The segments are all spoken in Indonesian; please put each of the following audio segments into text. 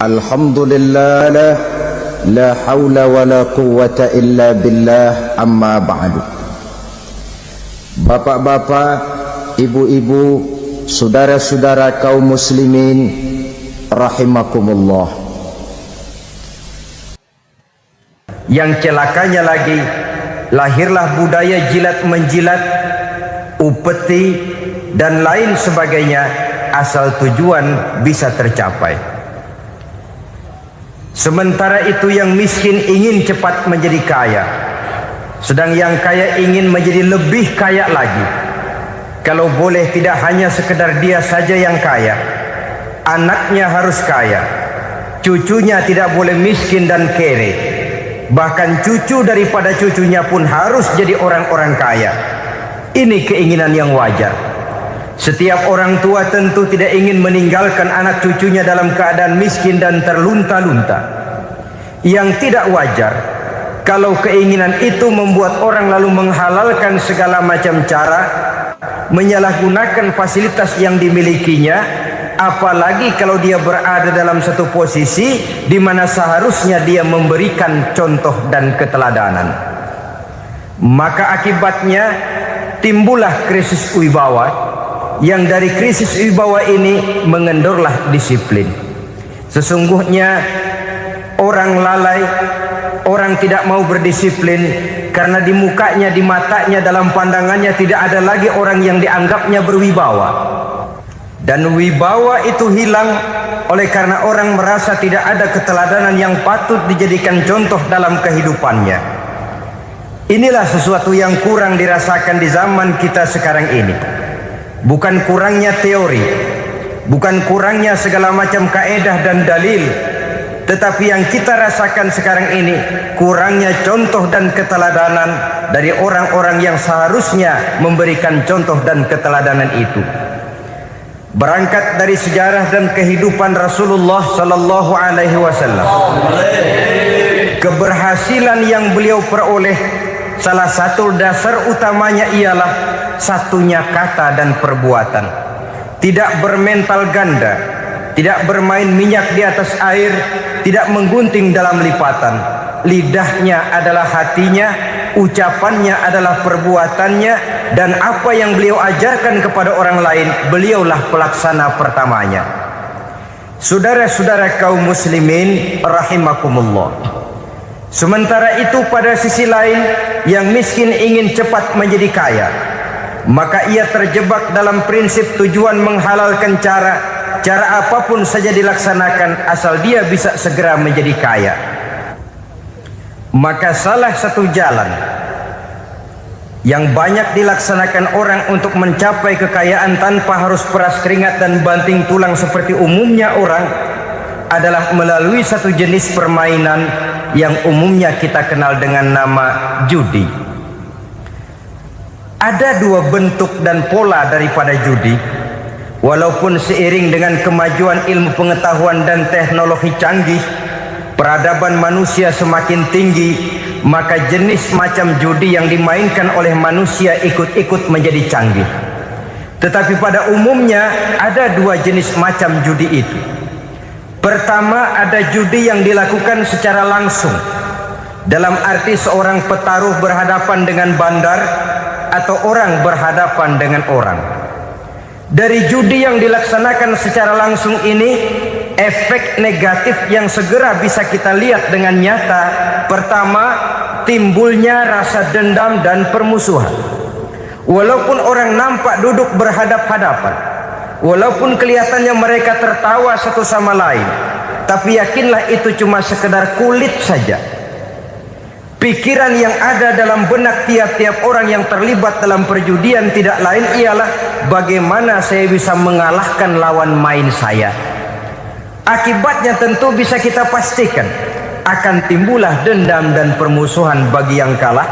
Alhamdulillah, la haula wa la quwwata illa billah, amma ba'du. Bapak-bapak, ibu-ibu, saudara-saudara kaum muslimin rahimakumullah. Yang celakanya lagi, lahirlah budaya jilat menjilat, upeti dan lain sebagainya asal tujuan bisa tercapai. Sementara itu yang miskin ingin cepat menjadi kaya, sedang yang kaya ingin menjadi lebih kaya lagi. Kalau boleh tidak hanya sekedar dia saja yang kaya, anaknya harus kaya, cucunya tidak boleh miskin dan kere, bahkan cucu daripada cucunya pun harus jadi orang-orang kaya. Ini keinginan yang wajar. Setiap orang tua tentu tidak ingin meninggalkan anak cucunya dalam keadaan miskin dan terlunta-lunta. Yang tidak wajar kalau keinginan itu membuat orang lalu menghalalkan segala macam cara, menyalahgunakan fasilitas yang dimilikinya, apalagi kalau dia berada dalam satu posisi di mana seharusnya dia memberikan contoh dan keteladanan. Maka akibatnya timbullah krisis wibawa, yang dari krisis wibawa ini mengendorlah disiplin. Sesungguhnya orang lalai, orang tidak mau berdisiplin karena di mukanya, di matanya, dalam pandangannya tidak ada lagi orang yang dianggapnya berwibawa. Dan wibawa itu hilang oleh karena orang merasa tidak ada keteladanan yang patut dijadikan contoh dalam kehidupannya. Inilah sesuatu yang kurang dirasakan di zaman kita sekarang ini. Bukan kurangnya teori, bukan kurangnya segala macam kaedah dan dalil, tetapi yang kita rasakan sekarang ini kurangnya contoh dan keteladanan dari orang-orang yang seharusnya memberikan contoh dan keteladanan itu. Berangkat dari sejarah dan kehidupan Rasulullah sallallahu alaihi wasallam, keberhasilan yang beliau peroleh, salah satu dasar utamanya ialah satunya kata dan perbuatan. Tidak bermental ganda, tidak bermain minyak di atas air, tidak menggunting dalam lipatan. Lidahnya adalah hatinya, ucapannya adalah perbuatannya, dan apa yang beliau ajarkan kepada orang lain, beliaulah pelaksana pertamanya. Saudara-saudara kaum muslimin rahimakumullah. Sementara itu pada sisi lain, yang miskin ingin cepat menjadi kaya, maka ia terjebak dalam prinsip tujuan menghalalkan cara apapun saja dilaksanakan asal dia bisa segera menjadi kaya. Maka salah satu jalan yang banyak dilaksanakan orang untuk mencapai kekayaan tanpa harus peras keringat dan banting tulang seperti umumnya orang adalah melalui satu jenis permainan yang umumnya kita kenal dengan nama judi. Ada dua bentuk dan pola daripada judi. Walaupun seiring dengan kemajuan ilmu pengetahuan dan teknologi canggih, peradaban manusia semakin tinggi, maka jenis macam judi yang dimainkan oleh manusia ikut-ikut menjadi canggih. Tetapi pada umumnya ada dua jenis macam judi itu. Pertama, ada judi yang dilakukan secara langsung, dalam arti seorang petaruh berhadapan dengan bandar atau orang berhadapan dengan orang. Dari judi yang dilaksanakan secara langsung ini, efek negatif yang segera bisa kita lihat dengan nyata. Pertama, timbulnya rasa dendam dan permusuhan. Walaupun orang nampak duduk berhadap-hadapan, walaupun kelihatannya mereka tertawa satu sama lain, tapi yakinlah itu cuma sekedar kulit saja. Pikiran yang ada dalam benak tiap-tiap orang yang terlibat dalam perjudian tidak lain ialah bagaimana saya bisa mengalahkan lawan main saya. Akibatnya tentu bisa kita pastikan akan timbullah dendam dan permusuhan bagi yang kalah,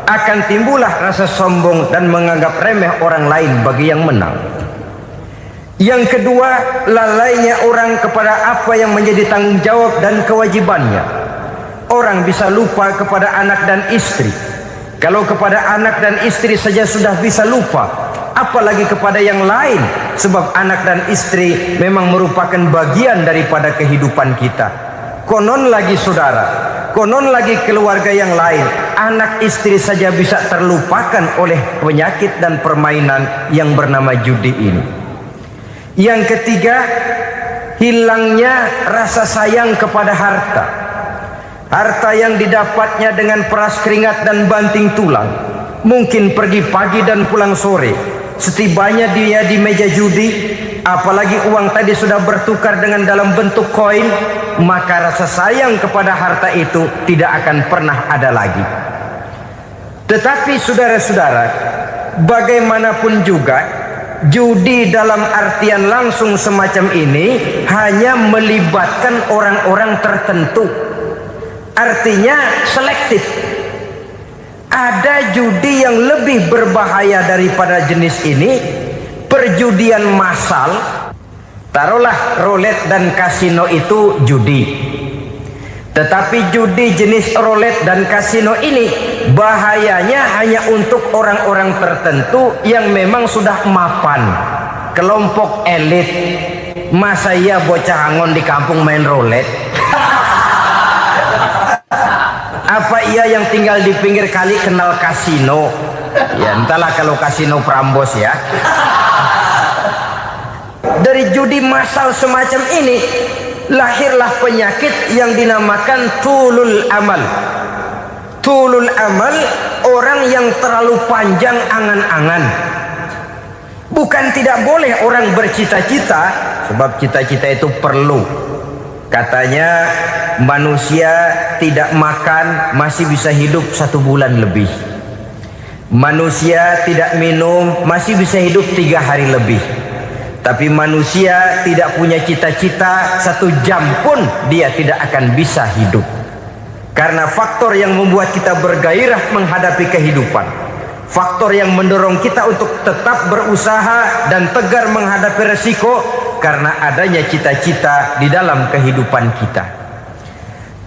akan timbullah rasa sombong dan menganggap remeh orang lain bagi yang menang. Yang kedua, lalainya orang kepada apa yang menjadi tanggung jawab dan kewajibannya. Orang bisa lupa kepada anak dan istri. Kalau kepada anak dan istri saja sudah bisa lupa, apalagi kepada yang lain. sebab anak dan istri memang merupakan bagian daripada kehidupan kita. Konon lagi saudara, konon lagi keluarga yang lain, anak istri saja bisa terlupakan oleh penyakit dan permainan yang bernama judi ini. Yang ketiga, hilangnya rasa sayang kepada harta. Harta yang didapatnya dengan peras keringat dan banting tulang. Mungkin pergi pagi dan pulang sore. Setibanya dia di meja judi, apalagi uang tadi sudah bertukar dengan dalam bentuk koin, maka rasa sayang kepada harta itu tidak akan pernah ada lagi. Tetapi saudara-saudara, bagaimanapun juga, judi dalam artian langsung semacam ini hanya melibatkan orang-orang tertentu. Artinya selektif. Ada judi yang lebih berbahaya daripada jenis ini, perjudian massal. Taruhlah roulette dan kasino itu judi. Tetapi judi jenis roulette dan kasino ini bahayanya hanya untuk orang-orang tertentu yang memang sudah mapan, kelompok elit. Masa iya bocah angon di kampung main roulette? Apa ia yang tinggal di pinggir kali kenal kasino? Ya entahlah kalau kasino Prambos ya. Dari judi massal semacam ini lahirlah penyakit yang dinamakan tulul amal. Tulul amal, orang yang terlalu panjang angan-angan. Bukan tidak boleh orang bercita-cita, sebab cita-cita itu perlu. Katanya manusia tidak makan masih bisa hidup 1 bulan lebih. Manusia tidak minum masih bisa hidup 3 hari lebih. Tapi manusia tidak punya cita-cita 1 jam pun dia tidak akan bisa hidup. Karena faktor yang membuat kita bergairah menghadapi kehidupan, faktor yang mendorong kita untuk tetap berusaha dan tegar menghadapi resiko, karena adanya cita-cita di dalam kehidupan kita.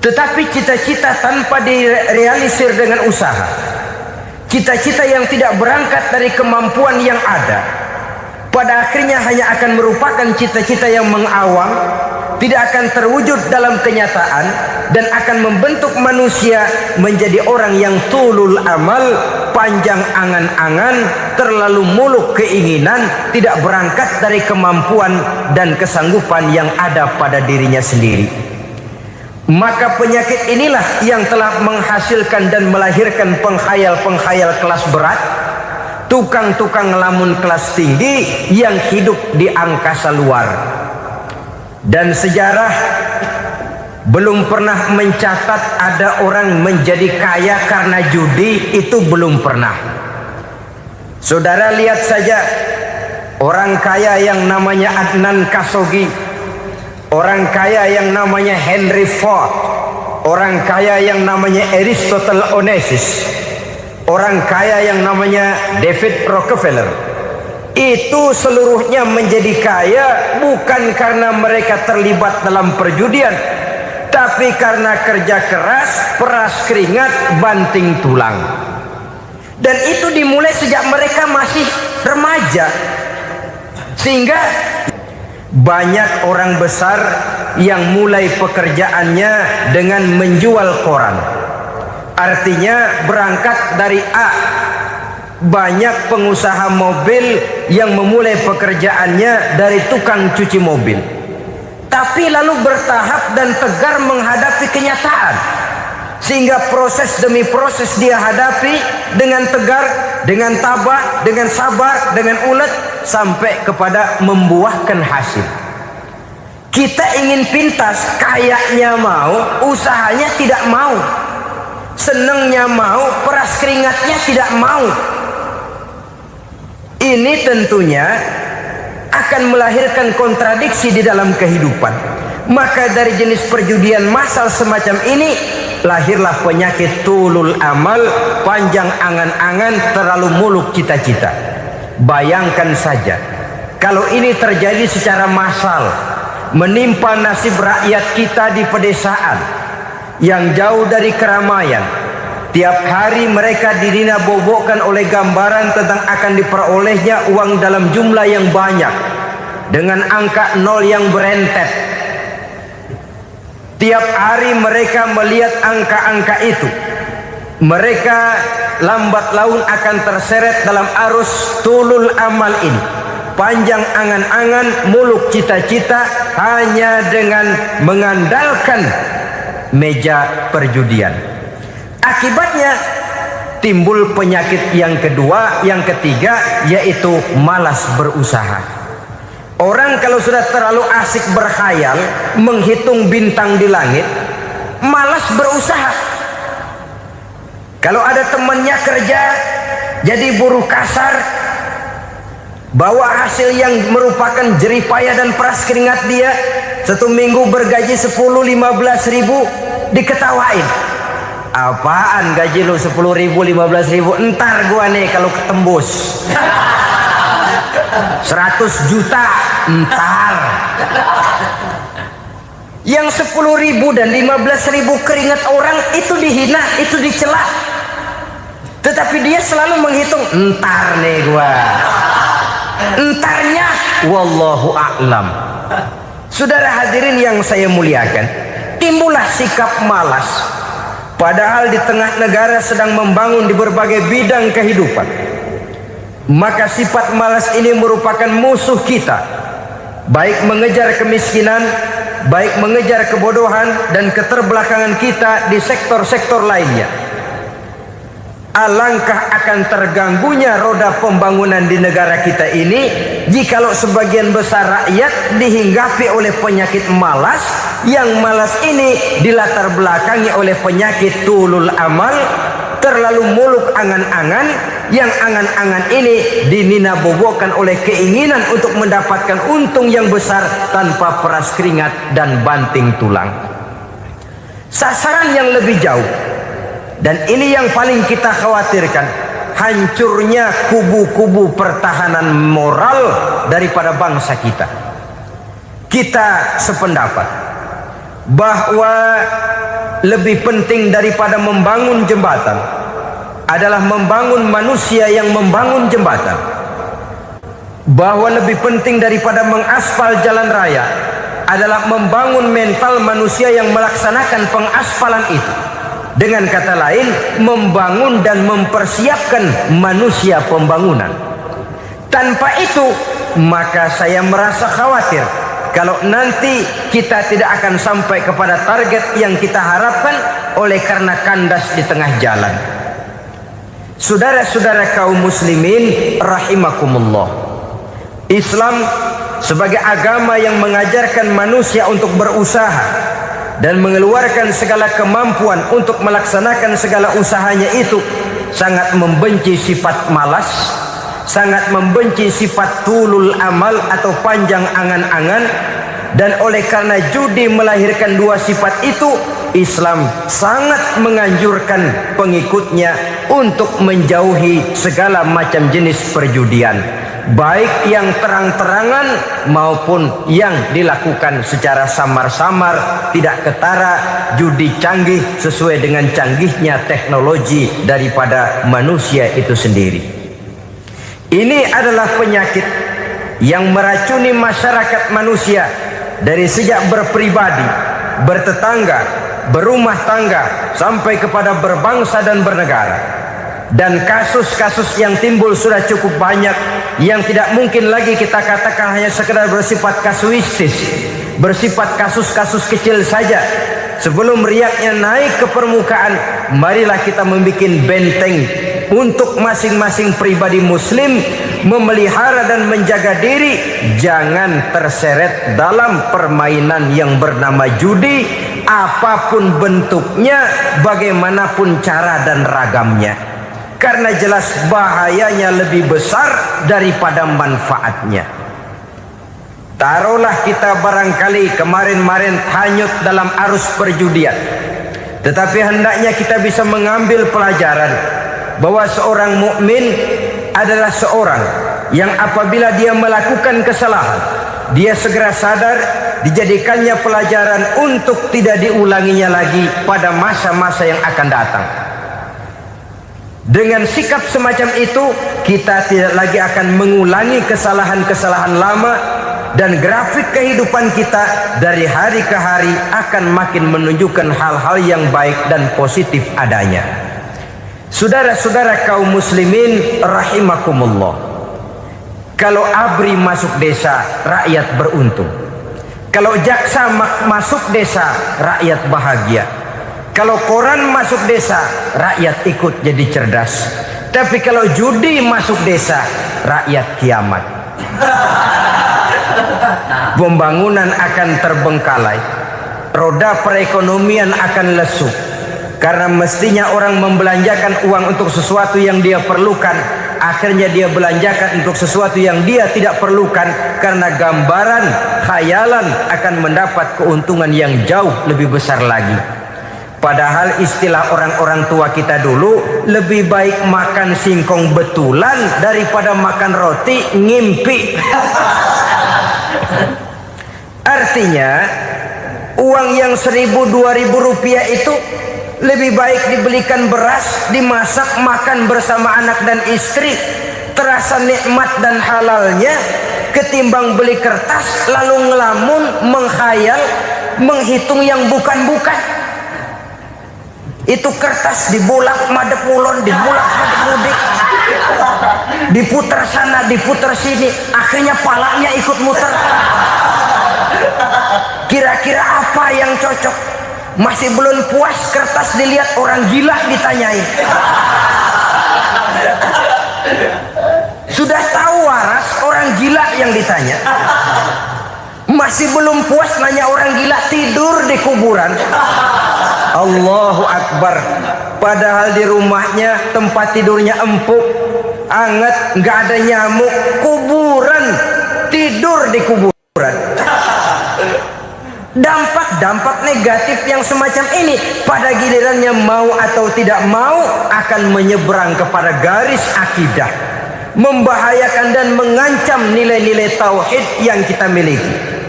Tetapi cita-cita tanpa direalisir dengan usaha, cita-cita yang tidak berangkat dari kemampuan yang ada, pada akhirnya hanya akan merupakan cita-cita yang mengawang, tidak akan terwujud dalam kenyataan, dan akan membentuk manusia menjadi orang yang tulul amal, panjang angan-angan, terlalu muluk keinginan, tidak berangkat dari kemampuan dan kesanggupan yang ada pada dirinya sendiri. Maka penyakit inilah yang telah menghasilkan dan melahirkan penghayal-penghayal kelas berat, tukang-tukang ngelamun kelas tinggi yang hidup di angkasa luar. Dan sejarah belum pernah mencatat ada orang menjadi kaya karena judi, itu belum pernah. Saudara lihat saja orang kaya yang namanya Adnan Khashoggi, orang kaya yang namanya Henry Ford, orang kaya yang namanya Aristotle Onassis, orang kaya yang namanya David Rockefeller. Itu seluruhnya menjadi kaya bukan karena mereka terlibat dalam perjudian, tapi karena kerja keras, peras keringat, banting tulang. Dan itu dimulai sejak mereka masih remaja. Sehingga banyak orang besar yang mulai pekerjaannya dengan menjual koran. Artinya berangkat dari A. Banyak pengusaha mobil yang memulai pekerjaannya dari tukang cuci mobil, tapi lalu bertahap dan tegar menghadapi kenyataan, sehingga proses demi proses dia hadapi dengan tegar, dengan tabah, dengan sabar, dengan ulet, sampai kepada membuahkan hasil. Kita ingin pintas, kayaknya mau, usahanya tidak mau, senengnya mau, peras keringatnya tidak mau. Ini tentunya akan melahirkan kontradiksi di dalam kehidupan. Maka dari jenis perjudian massal semacam ini lahirlah penyakit tulul amal, panjang angan-angan, terlalu muluk cita-cita. Bayangkan saja kalau ini terjadi secara massal, menimpa nasib rakyat kita di pedesaan yang jauh dari keramaian. Tiap hari mereka didina-bobokkan oleh gambaran tentang akan diperolehnya uang dalam jumlah yang banyak, dengan angka 0 yang berentet. Tiap hari mereka melihat angka-angka itu. Mereka lambat laun akan terseret dalam arus tulul amal ini. Panjang angan-angan, muluk cita-cita hanya dengan mengandalkan meja perjudian. Akibatnya timbul penyakit yang kedua, yang ketiga, yaitu malas berusaha. Orang kalau sudah terlalu asik berkhayal, menghitung bintang di langit, malas berusaha. Kalau ada temannya kerja jadi buruh kasar, bawa hasil yang merupakan jerih payah dan peras keringat dia, 1 minggu bergaji 10-15 ribu, diketawain. Apaan gaji lu 10 ribu 15 ribu, entar gua nih kalau ketembus 100 juta entar. Yang 10 ribu dan 15 ribu keringat orang itu dihina, itu dicela, tetapi dia selalu menghitung, entar nih gua, entarnya wallahu a'lam. Saudara hadirin yang saya muliakan, timbullah sikap malas. Padahal di tengah negara sedang membangun di berbagai bidang kehidupan. Maka sifat malas ini merupakan musuh kita, baik mengejar kemiskinan, baik mengejar kebodohan dan keterbelakangan kita di sektor-sektor lainnya. Alangkah akan terganggunya roda pembangunan di negara kita ini jikalau sebagian besar rakyat dihinggapi oleh penyakit malas, yang malas ini dilatar belakangi oleh penyakit tulul amal, terlalu muluk angan-angan, yang angan-angan ini dininabobokan oleh keinginan untuk mendapatkan untung yang besar tanpa peras keringat dan banting tulang. Sasaran yang lebih jauh, dan ini yang paling kita khawatirkan, hancurnya kubu-kubu pertahanan moral daripada bangsa kita. Kita sependapat bahwa lebih penting daripada membangun jembatan adalah membangun manusia yang membangun jembatan. Bahwa lebih penting daripada mengaspal jalan raya adalah membangun mental manusia yang melaksanakan pengaspalan itu. Dengan kata lain, membangun dan mempersiapkan manusia pembangunan. Tanpa itu, maka saya merasa khawatir kalau nanti kita tidak akan sampai kepada target yang kita harapkan oleh karena kandas di tengah jalan. Saudara-saudara kaum muslimin rahimakumullah, Islam sebagai agama yang mengajarkan manusia untuk berusaha dan mengeluarkan segala kemampuan untuk melaksanakan segala usahanya itu, sangat membenci sifat malas, sangat membenci sifat tulul amal atau panjang angan-angan. Dan oleh karena judi melahirkan dua sifat itu, Islam sangat menganjurkan pengikutnya untuk menjauhi segala macam jenis perjudian, baik yang terang-terangan maupun yang dilakukan secara samar-samar, tidak ketara, judi canggih sesuai dengan canggihnya teknologi daripada manusia itu sendiri. Ini adalah penyakit yang meracuni masyarakat manusia dari sejak berpribadi, bertetangga, berumah tangga, sampai kepada berbangsa dan bernegara. Dan kasus-kasus yang timbul sudah cukup banyak, yang tidak mungkin lagi kita katakan hanya sekedar bersifat kasuistis, bersifat kasus-kasus kecil saja. Sebelum riaknya naik ke permukaan, marilah kita membuat benteng untuk masing-masing pribadi muslim memelihara dan menjaga diri jangan terseret dalam permainan yang bernama judi, apapun bentuknya, bagaimanapun cara dan ragamnya, karena jelas bahayanya lebih besar daripada manfaatnya. Taruhlah kita barangkali kemarin-marin hanyut dalam arus perjudian, tetapi hendaknya kita bisa mengambil pelajaran bahwa seorang mukmin adalah seorang yang apabila dia melakukan kesalahan, dia segera sadar, dijadikannya pelajaran untuk tidak diulanginya lagi pada masa-masa yang akan datang. Dengan sikap semacam itu, kita tidak lagi akan mengulangi kesalahan-kesalahan lama, dan grafik kehidupan kita dari hari ke hari akan makin menunjukkan hal-hal yang baik dan positif adanya. Saudara-saudara kaum muslimin rahimakumullah, kalau ABRI masuk desa, rakyat beruntung. Kalau jaksa masuk desa, rakyat bahagia. Kalau koran masuk desa, rakyat ikut jadi cerdas. Tapi kalau judi masuk desa, rakyat kiamat. Pembangunan akan terbengkalai, roda perekonomian akan lesu. Karena mestinya orang membelanjakan uang untuk sesuatu yang dia perlukan, akhirnya dia belanjakan untuk sesuatu yang dia tidak perlukan, karena gambaran, khayalan akan mendapat keuntungan yang jauh lebih besar lagi. Padahal istilah orang-orang tua kita dulu, lebih baik makan singkong betulan daripada makan roti ngimpi. Artinya uang yang 1.000-2.000 rupiah itu lebih baik dibelikan beras, dimasak, makan bersama anak dan istri, terasa nikmat dan halalnya, ketimbang beli kertas lalu ngelamun, menghayal, menghitung yang bukan-bukan. Itu kertas dibolak madep ulon, dibolak madep mudik, diputar sana, diputar sini, akhirnya palanya ikut muter. Kira-kira apa yang cocok? Masih belum puas, kertas dilihat, orang gila ditanyain. Sudah tahu waras, orang gila yang ditanya. Masih belum puas, nanya orang gila, tidur di kuburan. Allahu Akbar. Padahal di rumahnya tempat tidurnya empuk, anget, nggak ada nyamuk. Kuburan, tidur di kuburan. Dampak-dampak negatif yang semacam ini pada gilirannya mau atau tidak mau akan menyeberang kepada garis akidah, membahayakan dan mengancam nilai-nilai tauhid yang kita miliki.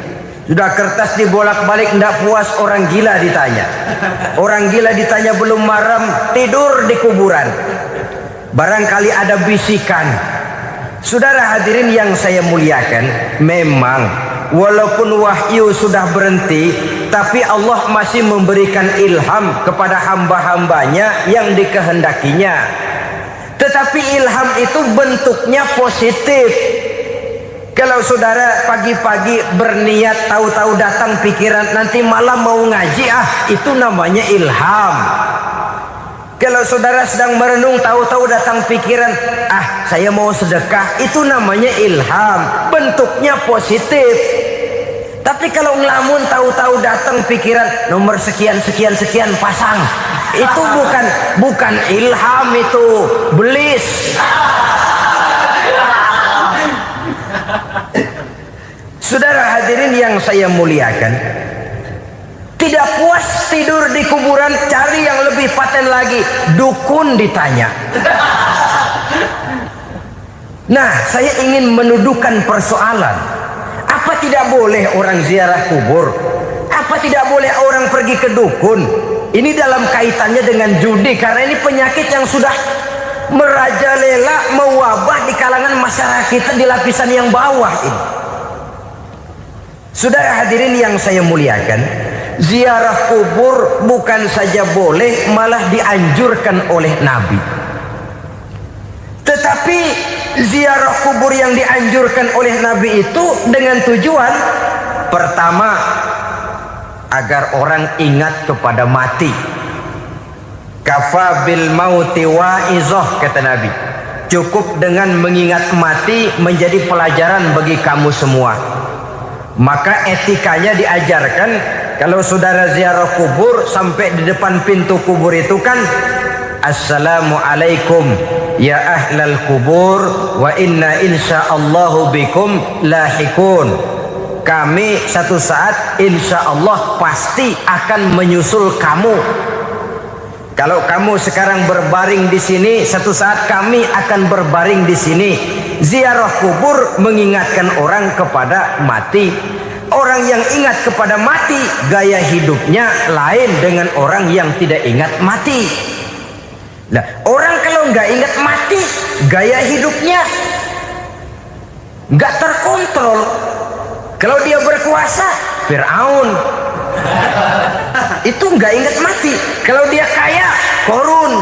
Sudah kertas dibolak-balik, tidak puas, orang gila ditanya. Orang gila ditanya belum maram, tidur di kuburan. Barangkali ada bisikan. Saudara hadirin yang saya muliakan, memang walaupun wahyu sudah berhenti, tapi Allah masih memberikan ilham kepada hamba-hambanya yang dikehendakinya. Tetapi ilham itu bentuknya positif. Kalau saudara pagi-pagi berniat, tahu-tahu datang pikiran nanti malam mau ngaji, itu namanya ilham. Kalau saudara sedang merenung, tahu-tahu datang pikiran, saya mau sedekah, itu namanya ilham, bentuknya positif. Tapi kalau ngelamun, tahu-tahu datang pikiran nomor sekian sekian sekian pasang, itu bukan ilham, itu belis. Saudara hadirin yang saya muliakan, tidak puas tidur di kuburan, cari yang lebih paten lagi, dukun ditanya. Nah, saya ingin menuduhkan persoalan. Apa tidak boleh orang ziarah kubur? Apa tidak boleh orang pergi ke dukun? Ini dalam kaitannya dengan judi, karena ini penyakit yang sudah merajalela, mewabah di kalangan masyarakat kita di lapisan yang bawah ini. Saudara hadirin yang saya muliakan, ziarah kubur bukan saja boleh, malah dianjurkan oleh Nabi. Tetapi ziarah kubur yang dianjurkan oleh Nabi itu dengan tujuan pertama, agar orang ingat kepada mati. Kafa bil mauti wa'izah, kata Nabi. Cukup dengan mengingat mati menjadi pelajaran bagi kamu semua. Maka etikanya diajarkan, kalau saudara ziarah kubur, sampai di depan pintu kubur itu kan, Assalamualaikum ya ahlal kubur wa inna insyaallahu bikum lahikun. Kami satu saat insya Allah pasti akan menyusul kamu. Kalau kamu sekarang berbaring di sini, satu saat kami akan berbaring di sini. Ziarah kubur mengingatkan orang kepada mati. Orang yang ingat kepada mati, gaya hidupnya lain dengan orang yang tidak ingat mati. Nah, orang kalau kalau nggak ingat mati, gaya hidupnya nggak terkontrol. Kalau dia berkuasa, Fir'aun. Itu nggak ingat mati. Kalau dia kaya, Korun.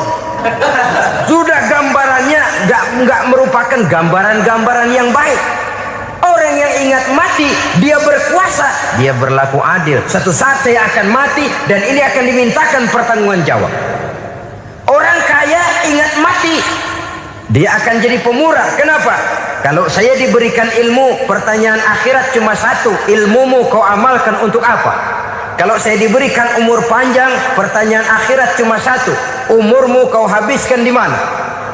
Sudah gambarannya nggak merupakan gambaran-gambaran yang baik. Orang yang ingat mati, dia berkuasa, dia berlaku adil. Satu saat saya akan mati dan ini akan dimintakan pertanggungan jawab. Orang kaya ingat mati, dia akan jadi pemurah. Kenapa? Kalau saya diberikan ilmu, pertanyaan akhirat cuma satu, ilmumu kau amalkan untuk apa? Kalau saya diberikan umur panjang, pertanyaan akhirat cuma satu, umurmu kau habiskan di mana?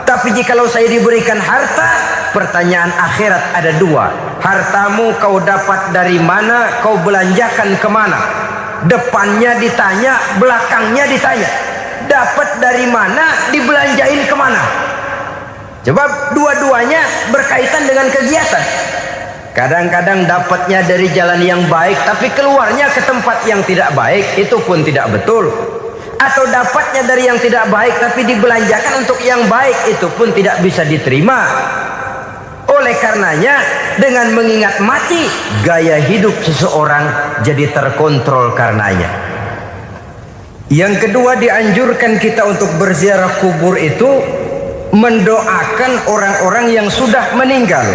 Tapi jikalau saya diberikan harta, pertanyaan akhirat ada dua, hartamu kau dapat dari mana, kau belanjakan kemana? Depannya ditanya, belakangnya ditanya. Dapat dari mana, dibelanjain kemana? Sebab dua-duanya berkaitan dengan kegiatan. Kadang-kadang dapatnya dari jalan yang baik, tapi keluarnya ke tempat yang tidak baik, itu pun tidak betul. Atau dapatnya dari yang tidak baik, tapi dibelanjakan untuk yang baik, itu pun tidak bisa diterima. Oleh karenanya, dengan mengingat mati, gaya hidup seseorang jadi terkontrol karenanya. Yang kedua, dianjurkan kita untuk berziarah kubur itu mendoakan orang-orang yang sudah meninggal.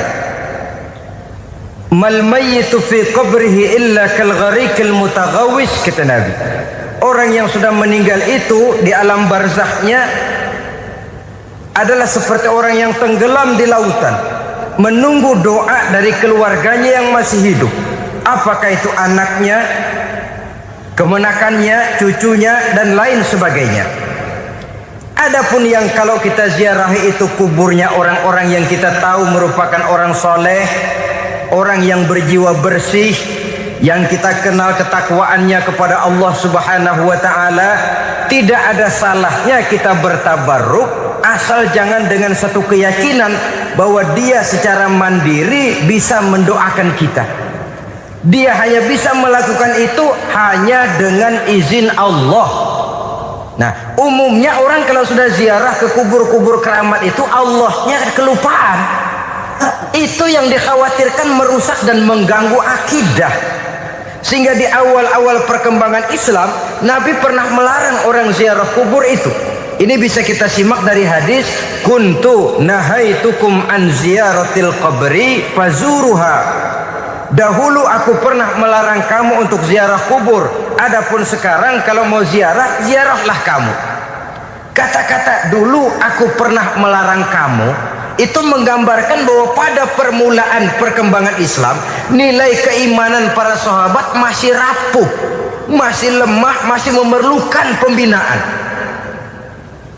Mal mayyitu fi qabrihi illa kal gharikil mutaghawis, kata Nabi. Orang yang sudah meninggal itu di alam barzakhnya adalah seperti orang yang tenggelam di lautan, menunggu doa dari keluarganya yang masih hidup. Apakah itu anaknya, kemenakannya, cucunya, dan lain sebagainya. Adapun yang kalau kita ziarahi itu kuburnya orang-orang yang kita tahu merupakan orang soleh, orang yang berjiwa bersih, yang kita kenal ketakwaannya kepada Allah Subhanahu wa ta'ala, tidak ada salahnya kita bertabarruk, asal jangan dengan satu keyakinan bahwa dia secara mandiri bisa mendoakan kita. Dia hanya bisa melakukan itu hanya dengan izin Allah. Nah, umumnya orang kalau sudah ziarah ke kubur-kubur keramat itu Allahnya kelupaan. Itu yang dikhawatirkan merusak dan mengganggu akidah. Sehingga di awal-awal perkembangan Islam, Nabi pernah melarang orang ziarah kubur itu. Ini bisa kita simak dari hadis, kuntu nahaitukum an ziyaratil qabri fazuruha. Dahulu aku pernah melarang kamu untuk ziarah kubur. Adapun sekarang kalau mau ziarah, ziarahlah kamu. Kata-kata dulu aku pernah melarang kamu itu menggambarkan bahwa pada permulaan perkembangan Islam, nilai keimanan para sahabat masih rapuh, masih lemah, masih memerlukan pembinaan.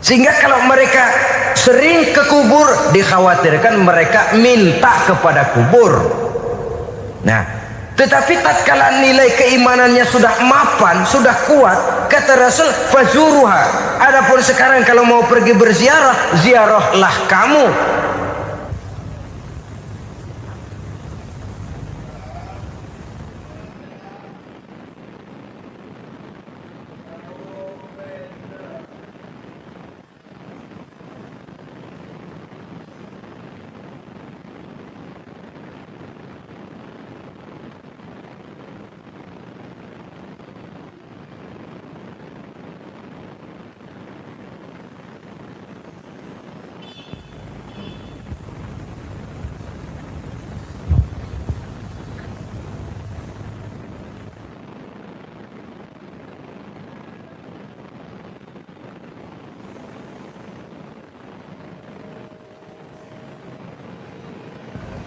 Sehingga kalau mereka sering ke kubur, dikhawatirkan mereka minta kepada kubur. Nah, tetapi tatkala nilai keimanannya sudah mapan, sudah kuat, kata Rasul, fazuruha. Adapun sekarang kalau mau pergi berziarah, ziarahlah kamu.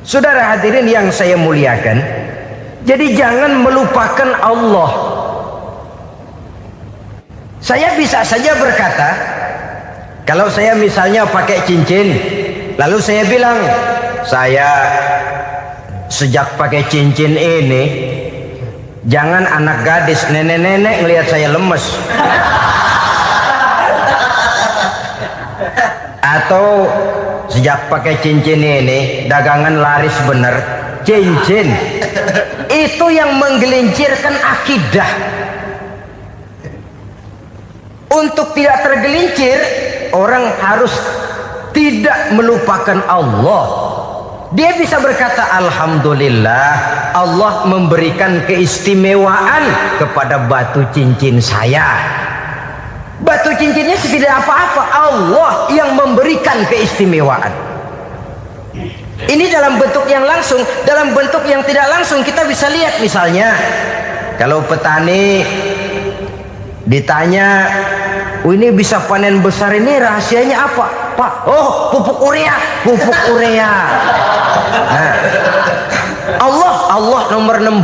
Saudara hadirin yang saya muliakan, jadi jangan melupakan Allah. Saya bisa saja berkata, kalau saya misalnya pakai cincin, lalu saya bilang, saya sejak pakai cincin ini, jangan anak gadis, nenek-nenek ngelihat saya lemes. Atau sejak pakai cincin ini dagangan laris bener. Cincin itu yang menggelincirkan akidah. Untuk tidak tergelincir, orang harus tidak melupakan Allah. Dia bisa berkata, alhamdulillah Allah memberikan keistimewaan kepada batu cincin saya. Batu cincinnya tidak apa-apa, Allah yang memberikan keistimewaan. Ini dalam bentuk yang langsung. Dalam bentuk yang tidak langsung kita bisa lihat, misalnya kalau petani ditanya, oh ini bisa panen besar ini rahasianya apa Pak? Oh, pupuk urea. Pupuk urea. Nah, Allah nomor 16.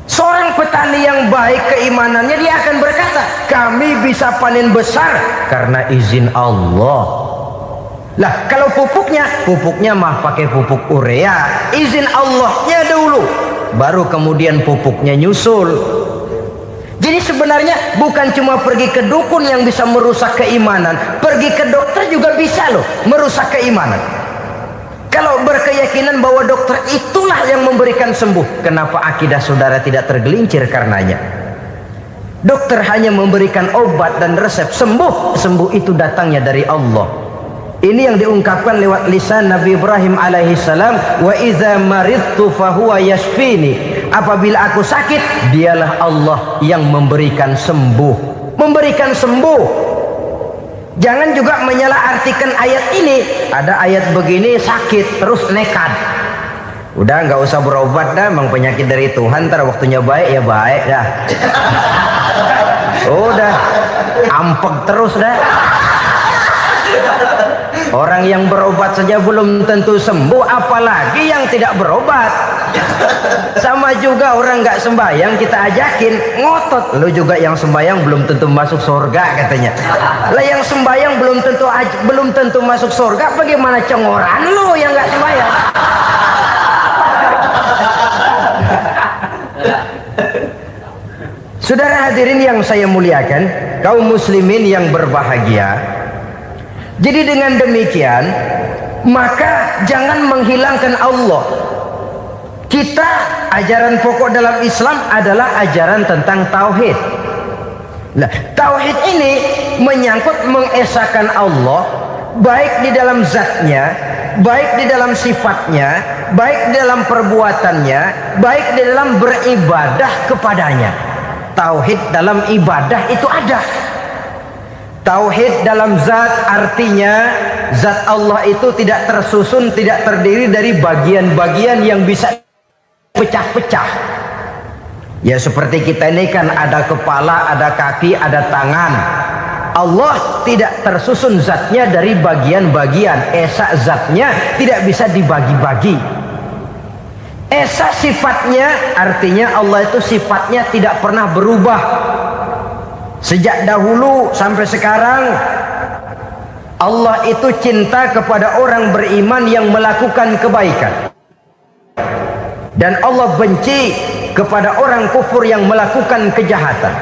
Seorang petani yang baik keimanannya, dia akan berkata, kami bisa panen besar karena izin Allah. Lah kalau pupuknya mah pakai pupuk urea, izin Allahnya dulu, baru kemudian pupuknya nyusul. Jadi sebenarnya bukan cuma pergi ke dukun yang bisa merusak keimanan, pergi ke dokter juga bisa loh merusak keimanan. Kalau berkeyakinan bahwa dokter itulah yang memberikan sembuh, kenapa akidah saudara tidak tergelincir karenanya? Dokter hanya memberikan obat dan resep, sembuh itu datangnya dari Allah. Ini yang diungkapkan lewat lisan Nabi Ibrahim alaihissalam, wa iza maridtu fahuwa yashfini. Apabila aku sakit, dialah Allah yang memberikan sembuh. Memberikan sembuh. Jangan juga menyalahartikan ayat ini. Ada ayat begini sakit terus nekat. Udah nggak usah berobat dah, memang penyakit dari Tuhan. Ntar waktunya baik ya baik dah. Udah ampek terus dah. Orang yang berobat saja belum tentu sembuh, apalagi yang tidak berobat. Sama juga orang nggak sembahyang kita ajakin ngotot, lu juga yang sembahyang belum tentu masuk surga katanya. Lah yang sembahyang belum tentu masuk surga, bagaimana cengoran lu yang nggak sembahyang? Saudara hadirin yang saya muliakan, kaum muslimin yang berbahagia. Jadi dengan demikian, maka jangan menghilangkan Allah. Kita, ajaran pokok dalam Islam adalah ajaran tentang tauhid. Nah, tauhid ini menyangkut mengesahkan Allah, baik di dalam zatnya, baik di dalam sifatnya, baik di dalam perbuatannya, baik di dalam beribadah kepadanya. Tauhid dalam ibadah itu ada. Tauhid dalam zat artinya zat Allah itu tidak tersusun, tidak terdiri dari bagian-bagian yang bisa pecah-pecah. Ya seperti kita ini kan ada kepala, ada kaki, ada tangan. Allah tidak tersusun zatnya dari bagian-bagian. Esa zatnya tidak bisa dibagi-bagi. Esa sifatnya artinya Allah itu sifatnya tidak pernah berubah. Sejak dahulu sampai sekarang Allah itu cinta kepada orang beriman yang melakukan kebaikan, dan Allah benci kepada orang kufur yang melakukan kejahatan.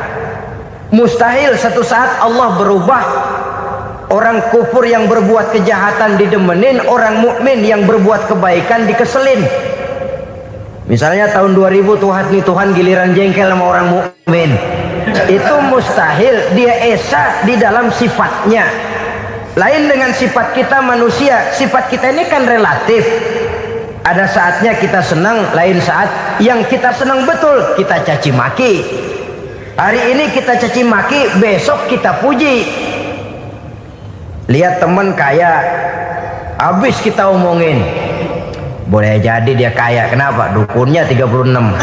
Mustahil satu saat Allah berubah. Orang kufur yang berbuat kejahatan didemenin, orang mukmin yang berbuat kebaikan dikeselin. Misalnya tahun 2000 Tuhan giliran jengkel sama orang mukmin. Itu mustahil. Dia esa di dalam sifatnya. Lain dengan sifat kita manusia. Sifat kita ini kan relatif. Ada saatnya kita senang, lain saat yang kita senang betul kita caci maki. Hari ini kita caci maki, besok kita puji. Lihat teman kaya, habis kita omongin, boleh jadi dia kaya. Kenapa? Dukunnya 36.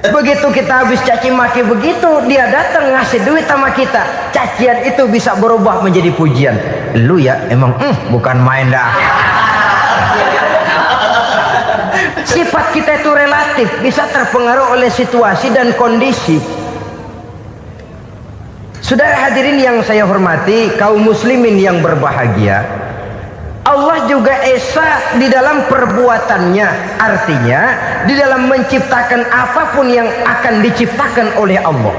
Begitu kita habis caci maki begitu, dia datang ngasih duit sama kita, cacian itu bisa berubah menjadi pujian. Lu ya emang bukan main dah. Sifat kita itu relatif, bisa terpengaruh oleh situasi dan kondisi. Saudara hadirin yang saya hormati, kaum muslimin yang berbahagia, Allah juga esa di dalam perbuatannya. Artinya di dalam menciptakan apapun yang akan diciptakan oleh Allah,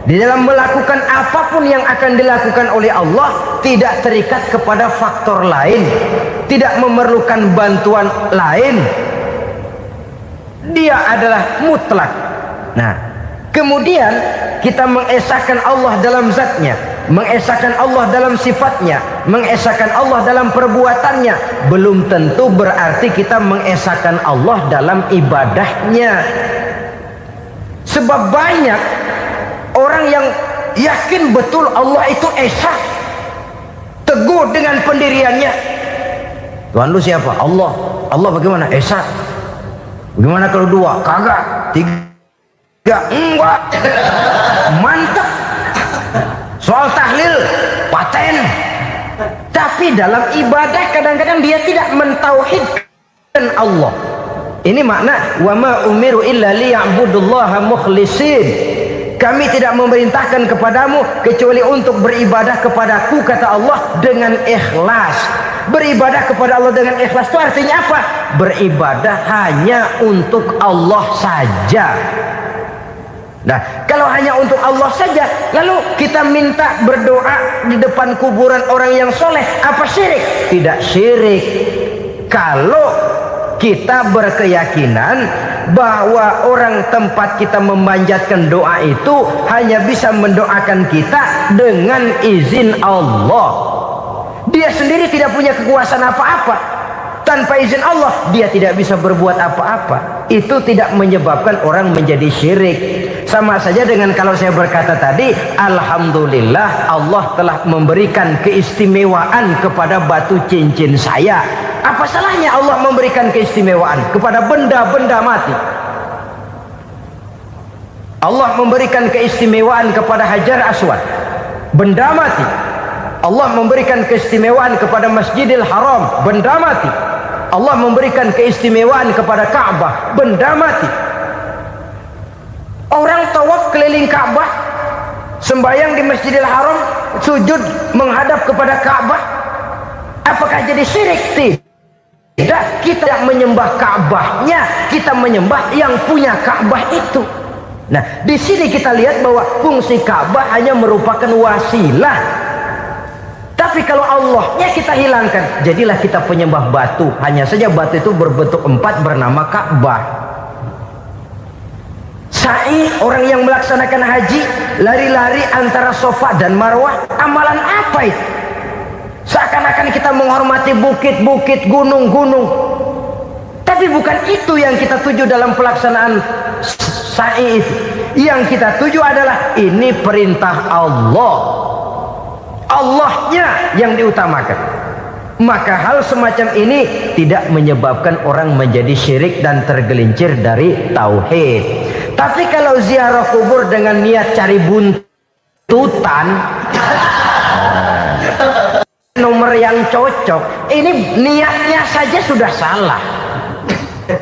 di dalam melakukan apapun yang akan dilakukan oleh Allah, tidak terikat kepada faktor lain, tidak memerlukan bantuan lain. Dia adalah mutlak. Nah, Kemudian kita mengesahkan Allah dalam zatnya, mengesahkan Allah dalam sifatnya, mengesahkan Allah dalam perbuatannya. Belum tentu berarti kita mengesahkan Allah dalam ibadahnya. Sebab banyak orang yang yakin betul Allah itu esa, teguh dengan pendiriannya. Tuhan lu siapa? Allah. Allah bagaimana? Esa. Bagaimana kalau dua? Kagak. Tiga? Enggak. Mantap. Soal tahlil paten. Tapi dalam ibadah kadang-kadang dia tidak mentauhidkan Allah. Ini makna wa ma umiru illa liya'budullaha mukhlisin. Kami tidak memerintahkan kepadamu kecuali untuk beribadah kepadaku, kata Allah, dengan ikhlas. Beribadah kepada Allah dengan ikhlas itu artinya apa? Beribadah hanya untuk Allah saja. Nah, kalau hanya untuk Allah saja, lalu kita minta berdoa di depan kuburan orang yang soleh, apa syirik? Tidak syirik. Kalau kita berkeyakinan bahwa orang tempat kita memanjatkan doa itu hanya bisa mendoakan kita dengan izin Allah. Dia sendiri tidak punya kekuasaan apa-apa. Tanpa izin Allah dia tidak bisa berbuat apa-apa. Itu tidak menyebabkan orang menjadi syirik. Sama saja dengan kalau saya berkata tadi, alhamdulillah Allah telah memberikan keistimewaan kepada batu cincin saya. Apa salahnya Allah memberikan keistimewaan kepada benda-benda mati? Allah memberikan keistimewaan kepada Hajar Aswad, benda mati. Allah memberikan keistimewaan kepada Masjidil Haram, benda mati. Allah memberikan keistimewaan kepada Ka'bah, benda mati. Orang tawaf keliling Ka'bah, sembahyang di Masjidil Haram, sujud menghadap kepada Ka'bah, apakah jadi syirik? Tidak. Kita yang menyembah Ka'bahnya, kita menyembah yang punya Ka'bah itu. Nah, di sini kita lihat bahwa fungsi Ka'bah hanya merupakan wasilah. Tapi kalau Allahnya kita hilangkan, jadilah kita penyembah batu. Hanya saja batu itu berbentuk 4 bernama Ka'bah. Sa'i, orang yang melaksanakan haji, lari-lari antara Safa dan Marwah, amalan apa itu? Seakan-akan kita menghormati bukit-bukit, gunung-gunung. Tapi bukan itu yang kita tuju dalam pelaksanaan sa'i itu. Yang kita tuju adalah ini perintah Allah. Allahnya yang diutamakan. Maka hal semacam ini tidak menyebabkan orang menjadi syirik dan tergelincir dari tauhid. Tapi kalau ziarah kubur dengan niat cari buntutan, nomor yang cocok, ini niatnya saja sudah salah.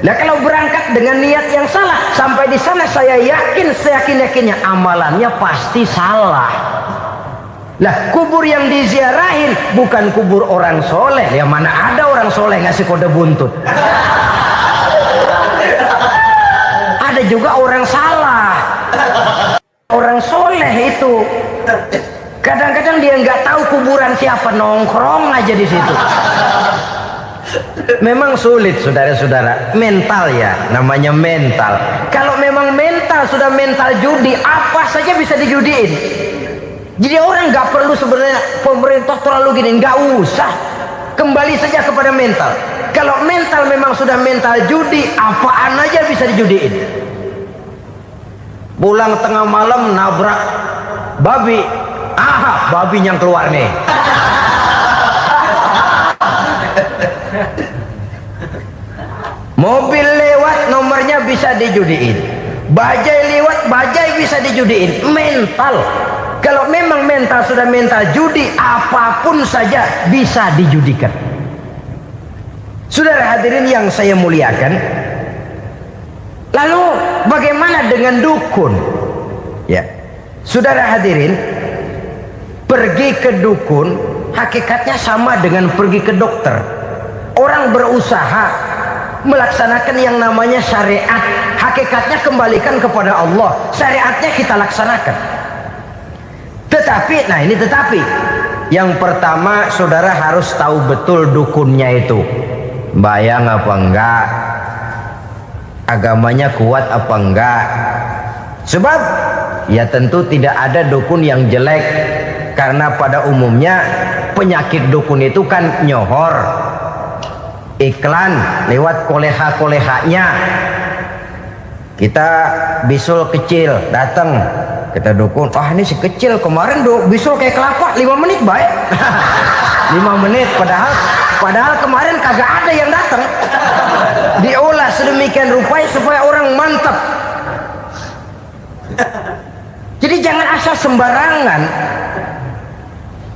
Nah, kalau berangkat dengan niat yang salah, sampai di sana saya yakin, seyakin-yakinnya amalannya pasti salah. Lah, kubur yang diziarahin bukan kubur orang soleh. Ya mana ada orang soleh ngasih kode buntut. Ada juga orang salah. Orang soleh itu kadang-kadang dia nggak tahu kuburan siapa, nongkrong aja di situ. Memang sulit, saudara-saudara. Mental ya, namanya mental. Kalau memang mental sudah mental judi, apa saja bisa dijudiin. Jadi orang nggak perlu sebenarnya pemerintah terlalu gini, nggak usah. Kembali saja kepada mental. Kalau mental memang sudah mental judi, apaan aja bisa dijudiin. Pulang tengah malam nabrak babi, aha, babi yang keluar nih. Mobil lewat, nomornya bisa dijudiin. Bajai lewat, bajai bisa dijudiin. Mental. Kalau memang mental sudah mental judi, apapun saja bisa dijudikan. Saudara hadirin yang saya muliakan, lalu bagaimana dengan dukun? Ya, saudara hadirin, pergi ke dukun hakikatnya sama dengan pergi ke dokter. Orang berusaha melaksanakan yang namanya syariat, hakikatnya kembalikan kepada Allah. Syariatnya kita laksanakan. Tetapi, nah ini tetapi yang pertama, saudara harus tahu betul dukunnya itu bayang apa enggak, agamanya kuat apa enggak, Sebab ya tentu tidak ada dukun yang jelek, karena pada umumnya penyakit dukun itu kan nyohor, iklan lewat koleha-kolehanya. Kita bisul kecil datang, kita dukun, ini si kecil kemarin bisul kayak kelapa 5 menit baik. 5 menit, padahal kemarin kagak ada yang datang. Diolah sedemikian rupa supaya orang mantap. Jadi jangan asal sembarangan.